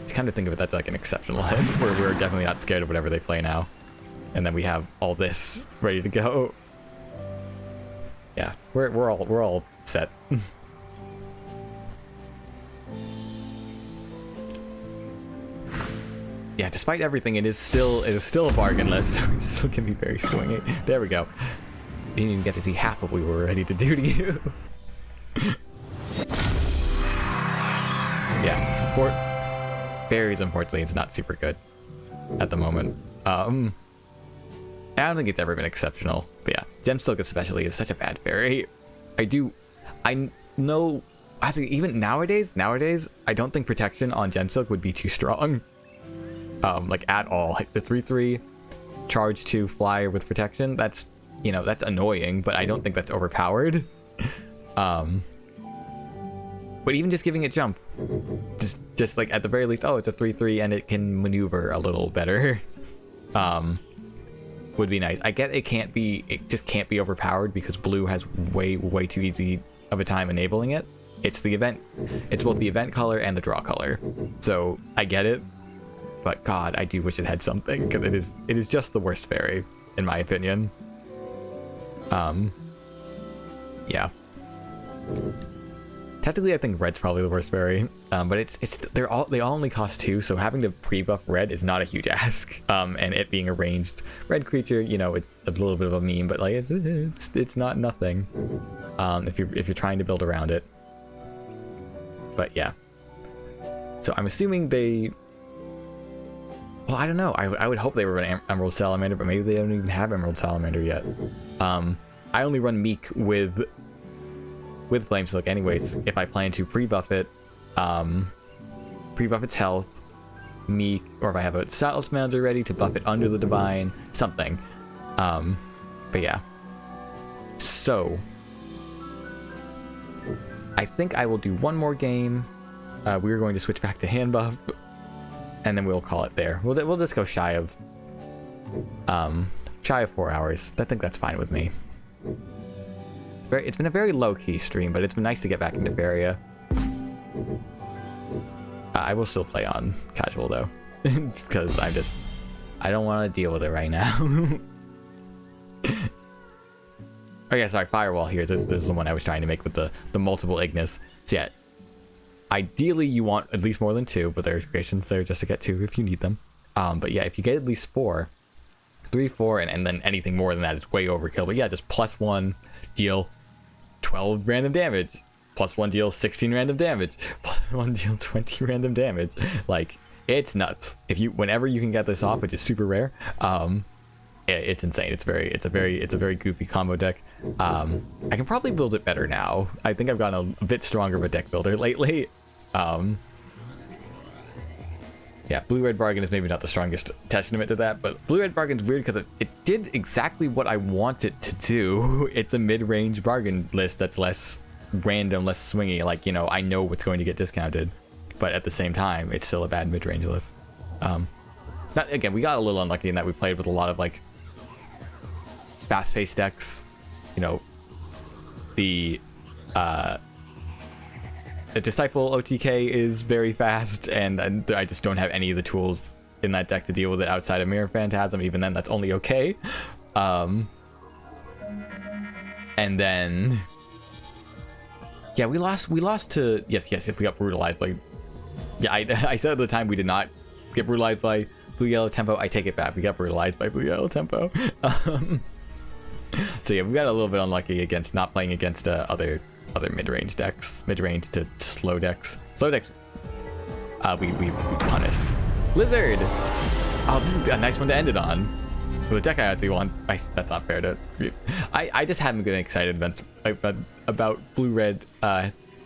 To kind of think of it, that's like an exceptional hit, where we're definitely not scared of whatever they play now. And then we have all this ready to go. Yeah, we're all set. Yeah, despite everything, it is still a bargain list, so it still can be very swingy. There we go. Didn't even get to see half what we were ready to do to you. Yeah, berries, unfortunately, it's not super good at the moment. I don't think it's ever been exceptional, but yeah, Gemsilk especially is such a bad berry. I know, actually, even nowadays, I don't think protection on Gemsilk would be too strong. Like at all. Like the 3/3 charge 2 flyer with protection, that's, you know, that's annoying, but I don't think that's overpowered. But even just giving it jump, just like at the very least, oh, it's a 3/3 and it can maneuver a little better, would be nice. I get it just can't be overpowered because blue has way too easy of a time enabling it. It's both the event color and the draw color, so I get it. But God, I do wish it had something, because it is just the worst fairy, in my opinion. Yeah. Technically, I think red's probably the worst fairy, but they all only cost 2, so having to pre-buff red is not a huge ask. And it being a ranged red creature, you know, it's a little bit of a meme, but like it's not nothing. If you're trying to build around it. But yeah. So I'm assuming they. Well, I don't know. I would hope they were an Emerald Salamander, but maybe they don't even have Emerald Salamander yet. I only run Meek with Flamesilk anyways, if I plan to pre-buff it, pre-buff its health, me, or if I have a Satless Manager ready to buff it under the Divine, something. But yeah. So, I think I will do one more game. We're going to switch back to Handbuff, and then we'll call it there. We'll just go shy of 4 hours. I think that's fine with me. It's been a very low-key stream, but it's been nice to get back into Faeria. I will still play on casual though, because I don't want to deal with it right now. Oh yeah, sorry, Firewall here. This is the one I was trying to make with the multiple Ignis. So yeah, ideally you want at least more than 2, but there's creations there just to get 2 if you need them. But yeah, if you get at least 4, 3, 4, and then anything more than that is way overkill. But yeah, just +1, deal 12 random damage. +1 deal 16 random damage. +1 deal 20 random damage. Like, it's nuts. Whenever you can get this off, which is super rare, it's insane. It's a very goofy combo deck. I can probably build it better now. I think I've gotten a bit stronger of a deck builder lately. Yeah, Blue-Red Bargain is maybe not the strongest testament to that, but Blue-Red Bargain's weird because it did exactly what I want it to do. It's a mid-range bargain list that's less random, less swingy. Like, you know, I know what's going to get discounted, but at the same time, it's still a bad mid-range list. Again, we got a little unlucky in that we played with a lot of like fast-paced decks. You know, the Disciple OTK is very fast, and I just don't have any of the tools in that deck to deal with it outside of Mirror Phantasm. Even then, that's only okay. And then, yeah, we lost to yes, we got brutalized by. Yeah, I said at the time we did not get brutalized by Blue Yellow Tempo. I take it back. We got brutalized by Blue Yellow Tempo. So yeah, we got a little bit unlucky against not playing against other mid-range decks, mid-range to slow decks. Slow decks, we punished. Blizzard. Oh, this is a nice one to end it on. The deck I actually want. That's not fair to. I just haven't been excited about Blue-Red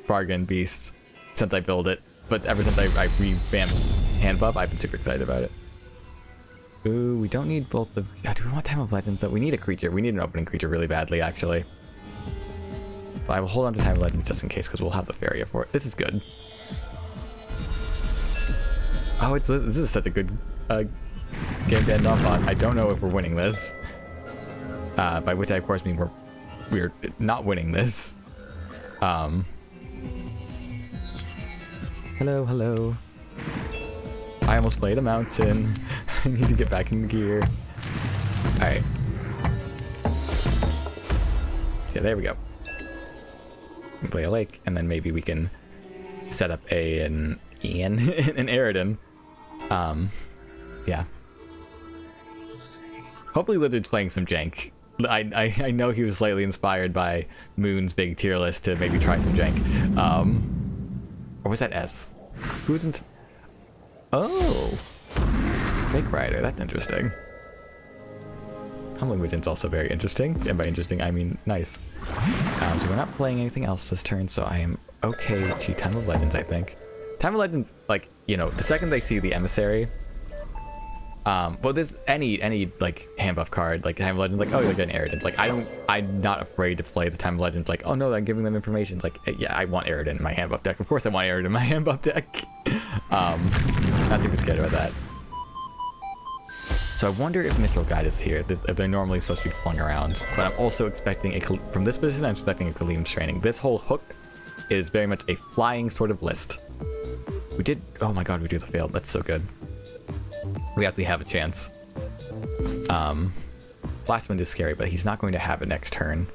Bargain Beasts since I built it, but ever since I revamped Handbuff, I've been super excited about it. Ooh, we don't need both the. Do we want Time of Legends though? We need a creature. We need an opening creature really badly, actually. But I will hold on to Time of Legends just in case, because we'll have the Faeria for it. This is good. Oh, this is such a good game to end off on. I don't know if we're winning this. By which I of course mean we're not winning this. Hello. I almost played a mountain. I need to get back in gear. Alright. Yeah, there we go. We play a lake, and then maybe we can set up an Aridin. Yeah. Hopefully Lizard's playing some jank. I know he was slightly inspired by Moon's big tier list to maybe try some jank. Or was that S? Who's in... Oh! Fake Rider, that's interesting. Humbling Vision's also very interesting. And by interesting, I mean nice. So we're not playing anything else this turn, so I am okay to Time of Legends, I think. Time of Legends, like, you know, the second they see the Emissary... well, there's any like Handbuff card, like Time of Legends, like, oh, you'll get an Aridin. Like, I'm not afraid to play the Time of Legends, like, oh no, I'm giving them information. It's like, yeah, I want Aridin in my Handbuff deck. Of course I want Aridin in my Handbuff deck. Not too scared about that. So I wonder if Mistral Guide is here, if they're normally supposed to be flung around. But I'm also expecting from this position, I'm expecting a Kaleem's Training. This whole hook is very much a flying sort of list. We did, oh my god, we do the failed. That's so good. We actually have a chance. Flashwind is scary, but he's not going to have it next turn.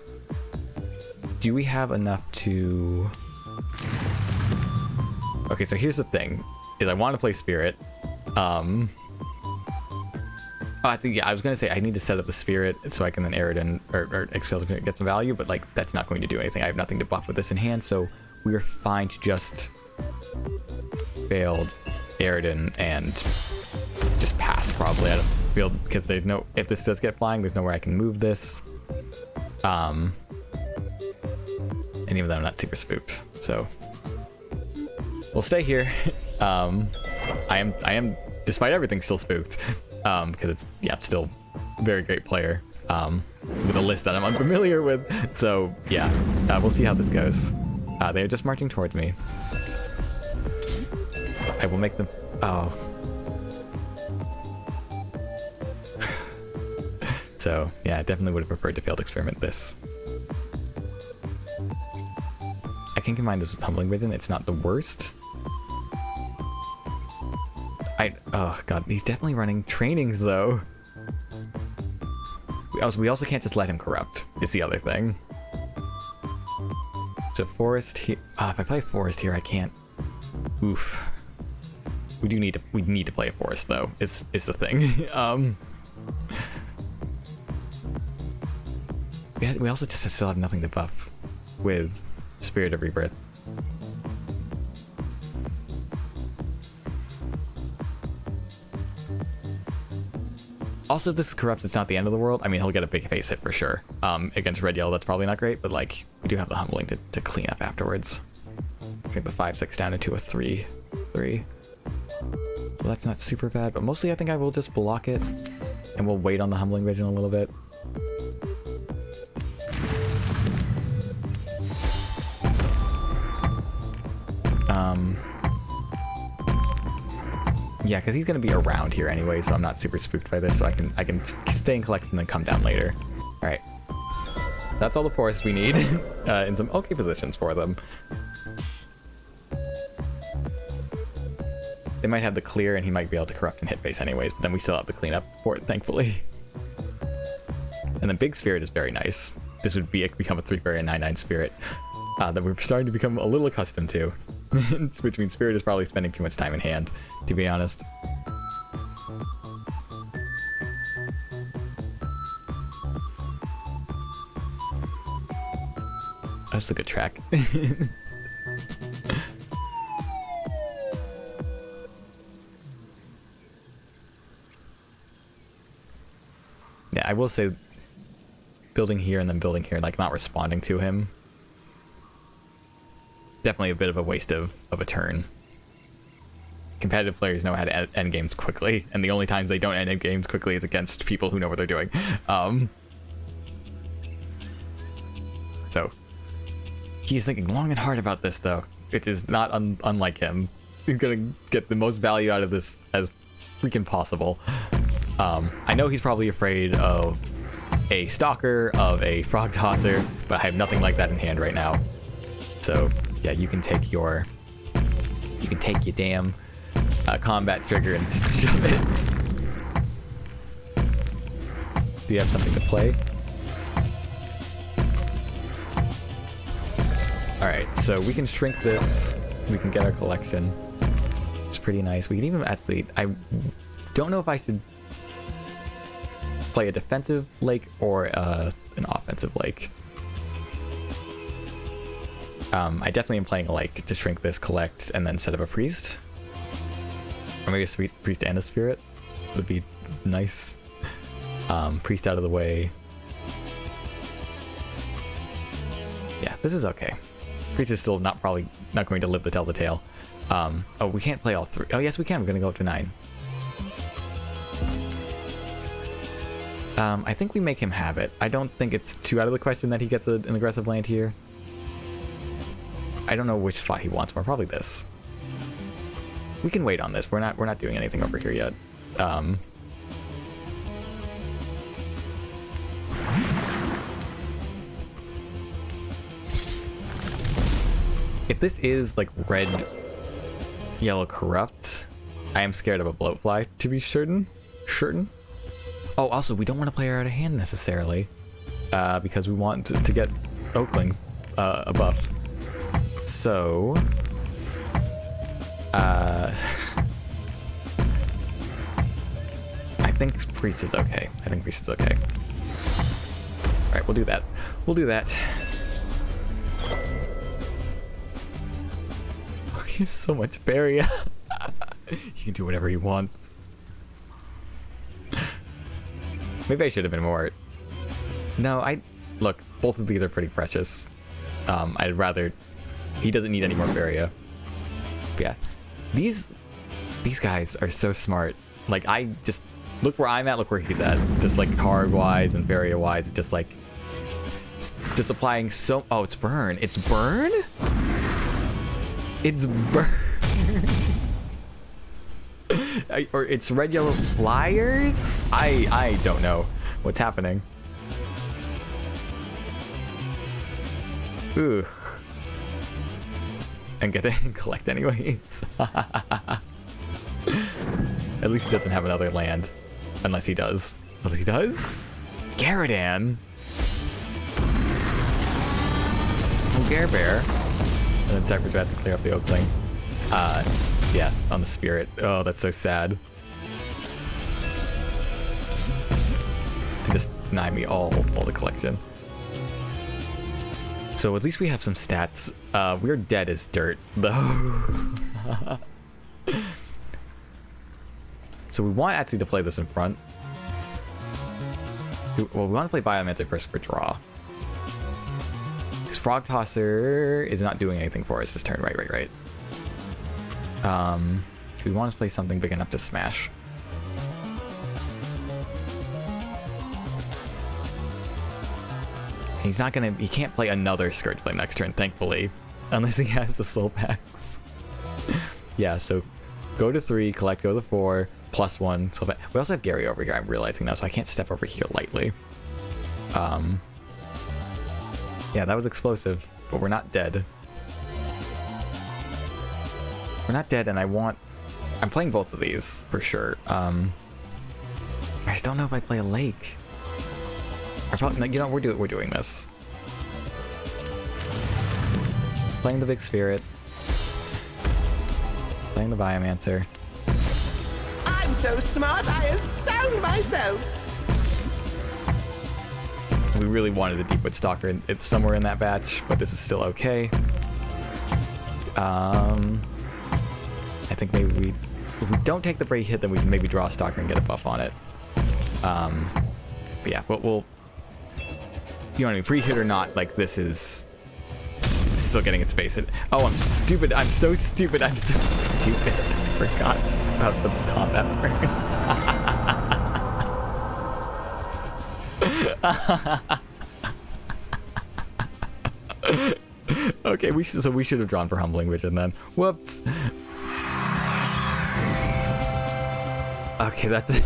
Do we have enough to... Okay, so here's the thing, is I want to play Spirit. I think, yeah, I was going to say I need to set up the Spirit so I can then Aridin or Excelsior get some value, but like that's not going to do anything. I have nothing to buff with this in hand, so we're fine to just failed Aridin and just pass probably. I don't feel, because there's no, if this does get flying, there's nowhere I can move this. And even though I'm not super spooked, so we'll stay here. I am despite everything, still spooked. Because it's, yeah, still a very great player. With a list that I'm unfamiliar with. So, yeah, we'll see how this goes. They're just marching towards me. I will make them... Oh. So, yeah, I definitely would have preferred to failed experiment this. I can combine this with Humbling Vision. It's not the worst. Oh god, he's definitely running trainings though. We also can't just let him corrupt, is the other thing. So forest here, if I play forest here, I can't. Oof. We need to play a forest though, is the thing. We also just still have nothing to buff with Spirit of Rebirth. Also, if this is corrupt, it's not the end of the world. I mean, he'll get a big face hit for sure. Against red yellow, that's probably not great, but like we do have the humbling to clean up afterwards. Drink the 5/6 down into a 3/3. So that's not super bad, but mostly I think I will just block it, and we'll wait on the humbling vision a little bit. Yeah, because he's gonna be around here anyway, so I'm not super spooked by this. So I can stay and collect and then come down later. All right, that's all the forests we need in some okay positions for them. They might have the clear, and he might be able to corrupt and hit base anyways. But then we still have the cleanup for it, thankfully. And then big spirit is very nice. This would become a 3 Faeria 9/9 spirit that we're starting to become a little accustomed to. Which means Spirit is probably spending too much time in hand, to be honest. That's a good track. Yeah, I will say building here and then building here, like not responding to him. Definitely a bit of a waste of a turn. Competitive players know how to end games quickly, and the only times they don't end games quickly is against people who know what they're doing. So he's thinking long and hard about this, though. It is not unlike him. He's gonna get the most value out of this as freaking possible. I know he's probably afraid of a stalker, of a frog tosser, but I have nothing like that in hand right now. So yeah, you can take your damn combat trigger and shove it. Do you have something to play? Alright, so we can shrink this. We can get our collection. It's pretty nice. We can even actually... I don't know if I should play a defensive lake or an offensive lake. I definitely am playing a lake to shrink this, collect, and then set up a priest. Or maybe a priest and a spirit would be nice. Priest out of the way. Yeah, this is okay. Priest is still probably not going to live to tell the tale. Oh, we can't play all three. Oh, yes, we can. We're going to go up to 9. I think we make him have it. I don't think it's too out of the question that he gets an aggressive land here. I don't know which spot he wants more. Probably this. We can wait on this. We're not doing anything over here yet. If this is like red, yellow corrupt, I am scared of a bloatfly to be certain. Oh, also we don't want to play her out of hand necessarily, because we want to get Oakling a buff. So, I think priest is okay. All right, we'll do that. Oh, he has so much Faeria. He can do whatever he wants. Maybe I should have been more. No, look. Both of these are pretty precious. I'd rather. He doesn't need any more Faeria. But yeah, these These guys are so smart. Like, I just look where I'm at, look where he's at. Just like card wise and Faeria wise, it's just like just applying so. Oh, it's burn. It's burn. It's burn. Or it's red yellow flyers. I don't know what's happening. Ooh. And get it and collect anyways. At least he doesn't have another land. Unless he does. Oh, he does? Garadan. Oh, Gare Bear. And then Cypher's have to clear up the Oakling. Yeah, on the Spirit. Oh, that's so sad. And just deny me all the collection. So at least we have some stats. We're dead as dirt, though. So we want actually to play this in front. Well, we want to play Biomancer first for draw. Because Frog Tosser is not doing anything for us this turn. Right. We want to play something big enough to smash. He's not gonna. He can't play another Scourge Blade next turn, thankfully, unless he has the Soul Packs. Yeah. So go to 3, collect. Go to 4, +1. So we also have Gary over here. I'm realizing now, so I can't step over here lightly. Yeah, that was explosive, but we're not dead. We're not dead, and I'm playing both of these for sure. I just don't know if I play a lake. I probably, you know, we're doing this. Playing the big spirit. Playing the Biomancer. I'm so smart, I astound myself. We really wanted a Deepwood Stalker. It's somewhere in that batch, but this is still okay. I think maybe if we don't take the break hit, then we can maybe draw a Stalker and get a buff on it. But yeah, we'll you know what I mean, pre-hit or not, like this is still getting its face hit. Oh, I'm stupid. I'm so stupid. I forgot about the combat burn. Okay, we should have drawn for Humbling Vision then. Whoops. Okay, that's it.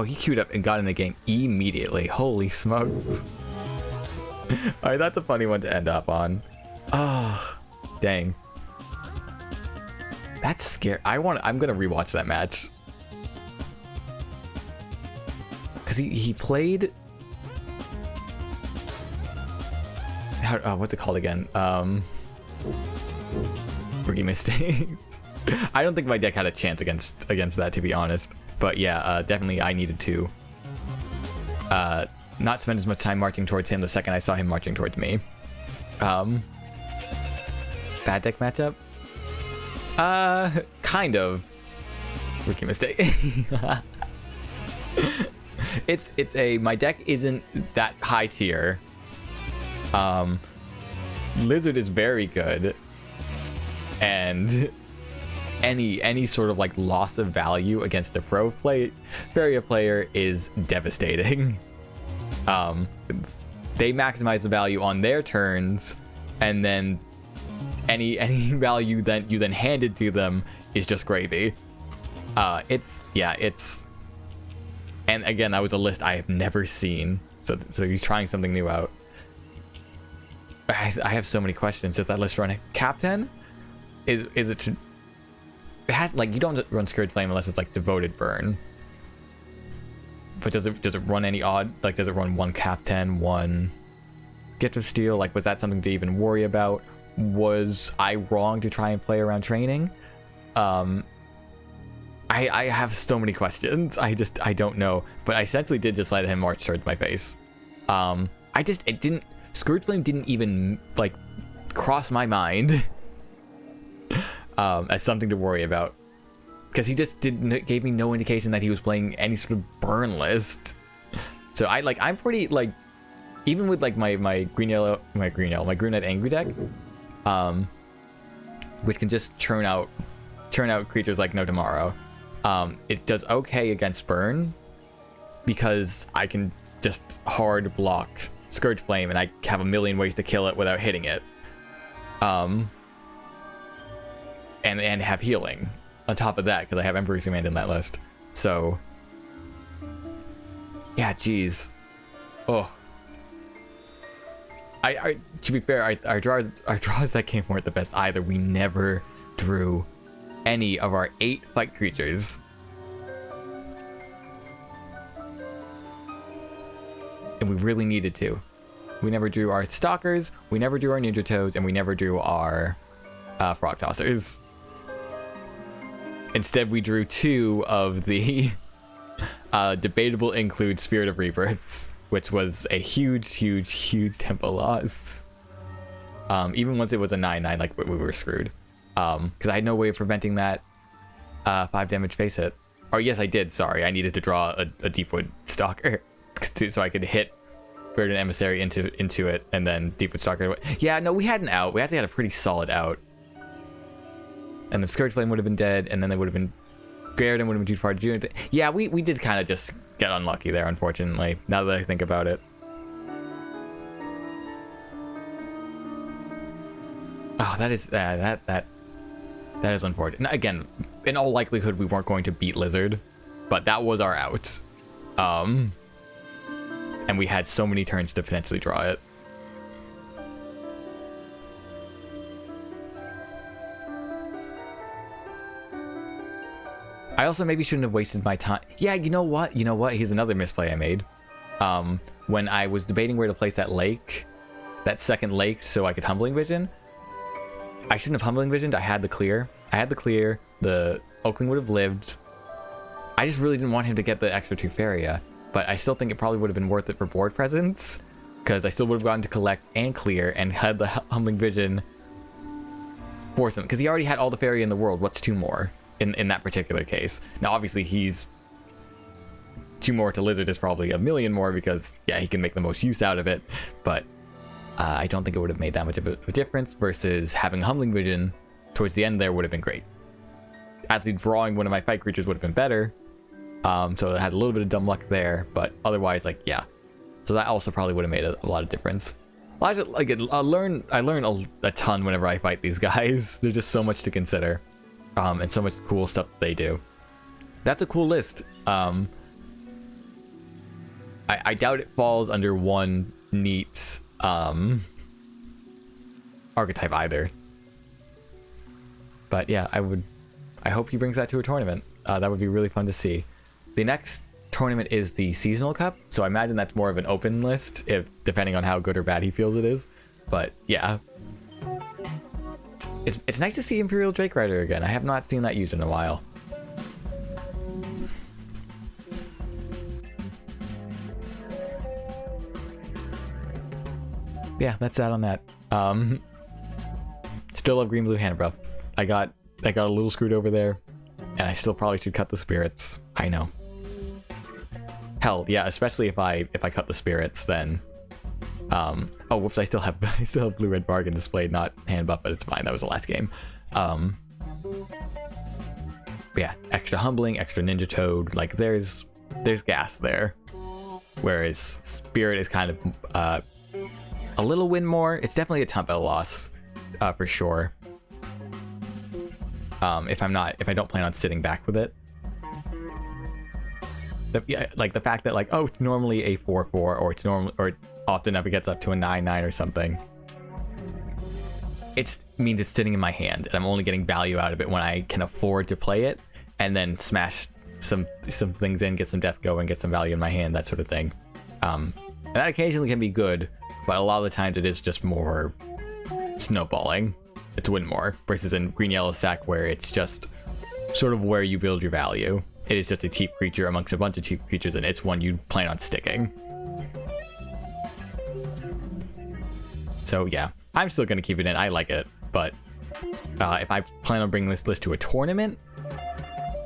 He queued up and got in the game immediately. Holy smokes. Alright, that's a funny one to end up on. Oh, dang. That's scary. I'm gonna rewatch that match. Cause he played what's it called again? Rookie mistakes. I don't think my deck had a chance against that, to be honest. But yeah, definitely I needed to not spend as much time marching towards him the second I saw him marching towards me. Bad deck matchup? Kind of. Rookie mistake. My deck isn't that high tier. Lizard is very good, and any sort of like loss of value against a Faeria player is devastating. They maximize the value on their turns, and then any value that you then handed to them is just gravy. And again, that was a list I have never seen, so he's trying something new out. I have so many questions. Does that list run a Captain? Is it? It has, like, you don't run Scourge Flame unless it's like Devoted Burn. But does it run any odd? Like, does it run one Captain, one Gift of Steel? Like, was that something to even worry about? Was I wrong to try and play around training? I have so many questions. I don't know. But I essentially did just let him march towards my face. Scourge Flame didn't even like cross my mind as something to worry about, because he just gave me no indication that he was playing any sort of burn list. So I'm pretty like even with like my green-eyed angry deck, which can just churn out creatures like no tomorrow. It does okay against burn because I can just hard block Scourge Flame and I have a million ways to kill it without hitting it. And have healing on top of that because I have Emperor's Command in that list. So yeah, geez. Oh. I to be fair, our draws that game weren't the best either. We never drew any of our 8 fight creatures. And we really needed to. We never drew our Stalkers, we never drew our Ninja Toads, and we never drew our Frog Tossers. Instead, we drew 2 of the debatable include Spirit of Rebirths, which was a huge tempo loss. Even once it was a 9/9, like we were screwed. Because I had no way of preventing that 5 damage face hit. Oh yes, I did. Sorry, I needed to draw a Deepwood Stalker so I could hit Verdant Emissary into it and then Deepwood Stalker. Yeah, no, we had an out. We actually had a pretty solid out. And the Scourge Flame would have been dead, and then they would have been Garden would have been too far to do anything. Yeah, we did kind of just get unlucky there, unfortunately. Now that I think about it. Oh, that is that is unfortunate. Now, again, in all likelihood, we weren't going to beat Lizard, but that was our out. And we had so many turns to potentially draw it. I also maybe shouldn't have wasted my time. Yeah, you know what? Here's another misplay I made. When I was debating where to place that lake, that second lake, so I could Humbling Vision, I shouldn't have Humbling Visioned. I had the clear. The Oakling would have lived. I just really didn't want him to get the extra 2 Faeria, but I still think it probably would have been worth it for board presence, because I still would have gotten to collect and clear and had the Humbling Vision force him, because he already had all the Faeria in the world. What's 2 more in that particular case? Now, obviously, he's 2 more to Lizard is probably a million more, because yeah, he can make the most use out of it, but I don't think it would have made that much of a difference versus having Humbling Vision towards the end there would have been great. Actually, drawing one of my fight creatures would have been better. So I had a little bit of dumb luck there, but otherwise, like, yeah. So that also probably would have made a lot of difference. Well, I learn a ton whenever I fight these guys. There's just so much to consider, and so much cool stuff that they do. That's a cool list. I doubt it falls under one neat archetype either. But yeah, I hope he brings that to a tournament. That would be really fun to see. The next tournament is the Seasonal Cup, so I imagine that's more of an open list, depending on how good or bad he feels it is. But yeah, it's nice to see Imperial Drake Rider again. I have not seen that used in a while. Yeah, that's that on that. Still love Green Blue Handbuff. I got a little screwed over there, and I still probably should cut the spirits. I know. Hell, yeah, especially if I cut the spirits, then oh whoops, I still have Blue Red Bargain displayed, not Handbuff, but it's fine. That was the last game. Yeah, extra Humbling, extra Ninja Toad, like there's gas there. Whereas Spirit is kind of a little win more. It's definitely a tempo loss, for sure. If I don't plan on sitting back with it. Like the fact that like, oh, it's normally a 4/4, or it's normal, or often if it gets up to a 9/9 or something. It means it's sitting in my hand, and I'm only getting value out of it when I can afford to play it, and then smash some things in, get some death going, get some value in my hand, that sort of thing. And that occasionally can be good, but a lot of the times it is just more snowballing. It's win more, versus in Green Yellow Sack, where it's just sort of where you build your value. It is just a cheap creature amongst a bunch of cheap creatures, and it's one you plan on sticking. So yeah, I'm still going to keep it in. I like it, but if I plan on bringing this list to a tournament,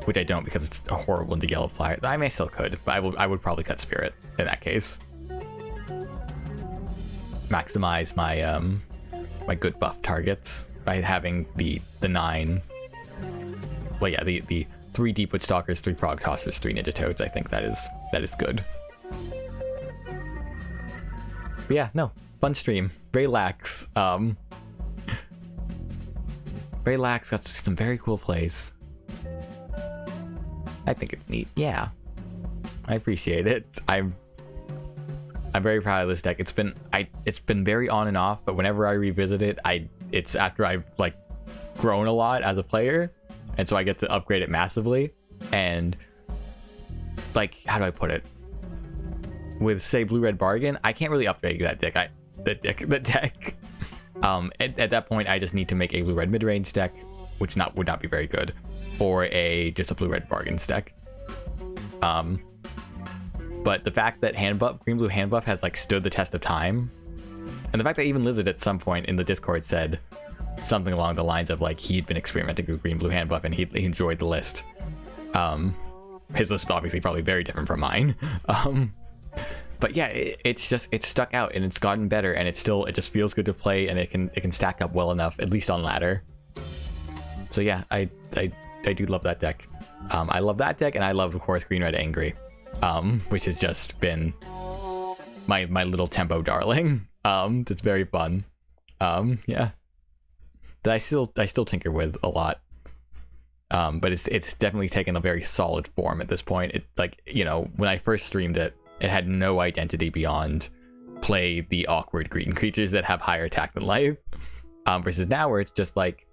which I don't because it's a horrible into yellow flyer, I may still could, but I would probably cut Spirit in that case. maximize my my good buff targets by having the 9. Well, yeah, the 3 Deepwood Stalkers, 3 Frog Tossers, 3 Ninja Toads. I think that is good. But yeah, no, fun stream. Very lax. Very lax. Got some very cool plays. I think it's neat. Yeah, I appreciate it. I'm very proud of this deck. It's been very on and off, but whenever I revisit it, it's after I've like grown a lot as a player, and so I get to upgrade it massively. And like, how do I put it? With say Blue Red Bargain, I can't really upgrade that deck. The deck. At that point, I just need to make a Blue Red mid-range deck, which would not be very good, or just a Blue Red Bargains deck. But the fact that Green Blue Handbuff has like stood the test of time, and the fact that even Lizard at some point in the Discord said something along the lines of like he'd been experimenting with Green Blue Handbuff and he enjoyed the list. His list is obviously probably very different from mine. But yeah, it's stuck out and it's gotten better, and it just feels good to play, and it can stack up well enough, at least on ladder. So yeah, I do love that deck. I love that deck, and I love, of course, Green Red Angry, which has just been my little tempo darling. It's very fun. Yeah, that I still tinker with a lot. But it's definitely taken a very solid form at this point. It, like, you know, when I first streamed it, it had no identity beyond play the awkward green creatures that have higher attack than life. Versus now where it's just like,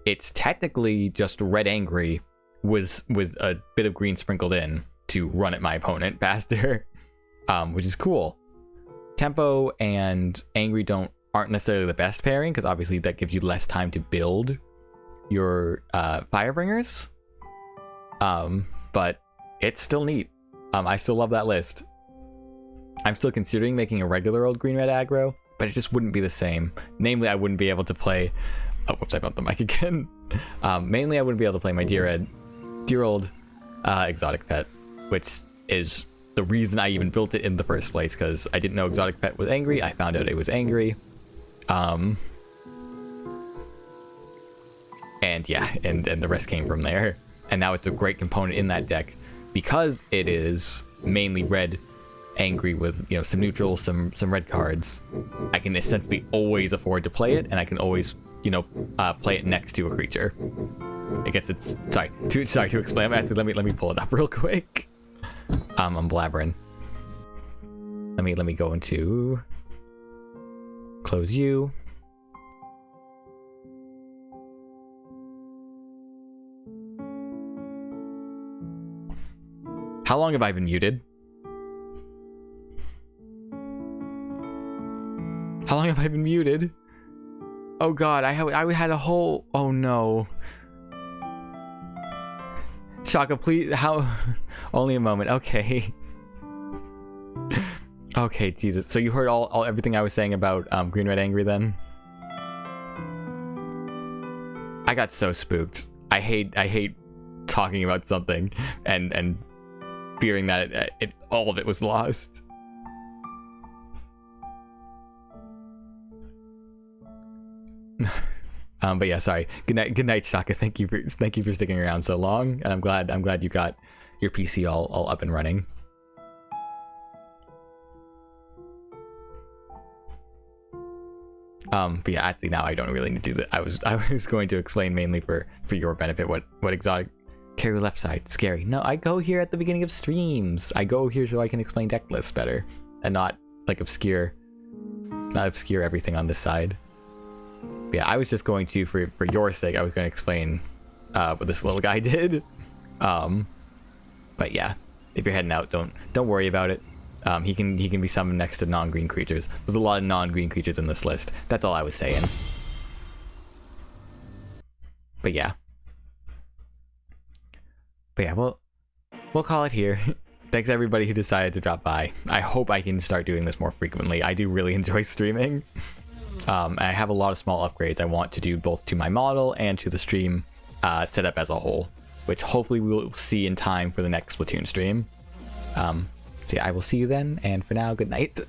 it's technically just Red Angry with a bit of green sprinkled in to run at my opponent faster, which is cool. Tempo and Angry aren't necessarily the best pairing, because obviously that gives you less time to build your Firebringers. But it's still neat. I still love that list. I'm still considering making a regular old green-red aggro, but it just wouldn't be the same. Namely, I wouldn't be able to play... Oh, whoops, I bumped the mic again. Mainly, I wouldn't be able to play my dear old exotic pet, which is the reason I even built it in the first place, because I didn't know exotic pet was angry. I found out it was angry. And yeah, and the rest came from there. And now it's a great component in that deck, because it is mainly red angry with, you know, some neutrals, some red cards. I can essentially always afford to play it, and I can always, you know, play it next to a creature. It gets its sorry to explain. Actually, let me pull it up real quick. I'm blabbering. Let me go into close you. How long have I been muted? How long have I been muted? Oh god, I had a whole... Oh no. Shaka, please... How... Only a moment. Okay. Okay, Jesus. So you heard everything I was saying about Green Red Angry then? I got so spooked. I hate talking about something and fearing that all of it was lost. But yeah, sorry. Good night, Shaka. Thank you for sticking around so long. And I'm glad you got your PC all up and running. But yeah, actually now I don't really need to do that. I was going to explain mainly for your benefit what exotic carry left side scary. No, I go here at the beginning of streams. I go here so I can explain deck lists better and not like obscure everything on this side. Yeah, I was just going to, for your sake, I was going to explain what this little guy did. But yeah, if you're heading out, don't worry about it. He can be summoned next to non-green creatures. There's a lot of non-green creatures in this list. That's all I was saying. But yeah, we'll call it here. Thanks everybody who decided to drop by. I hope I can start doing this more frequently. I do really enjoy streaming. I have a lot of small upgrades I want to do both to my model and to the stream setup as a whole, which hopefully we will see in time for the next Splatoon stream. So yeah, I will see you then, and for now, good night.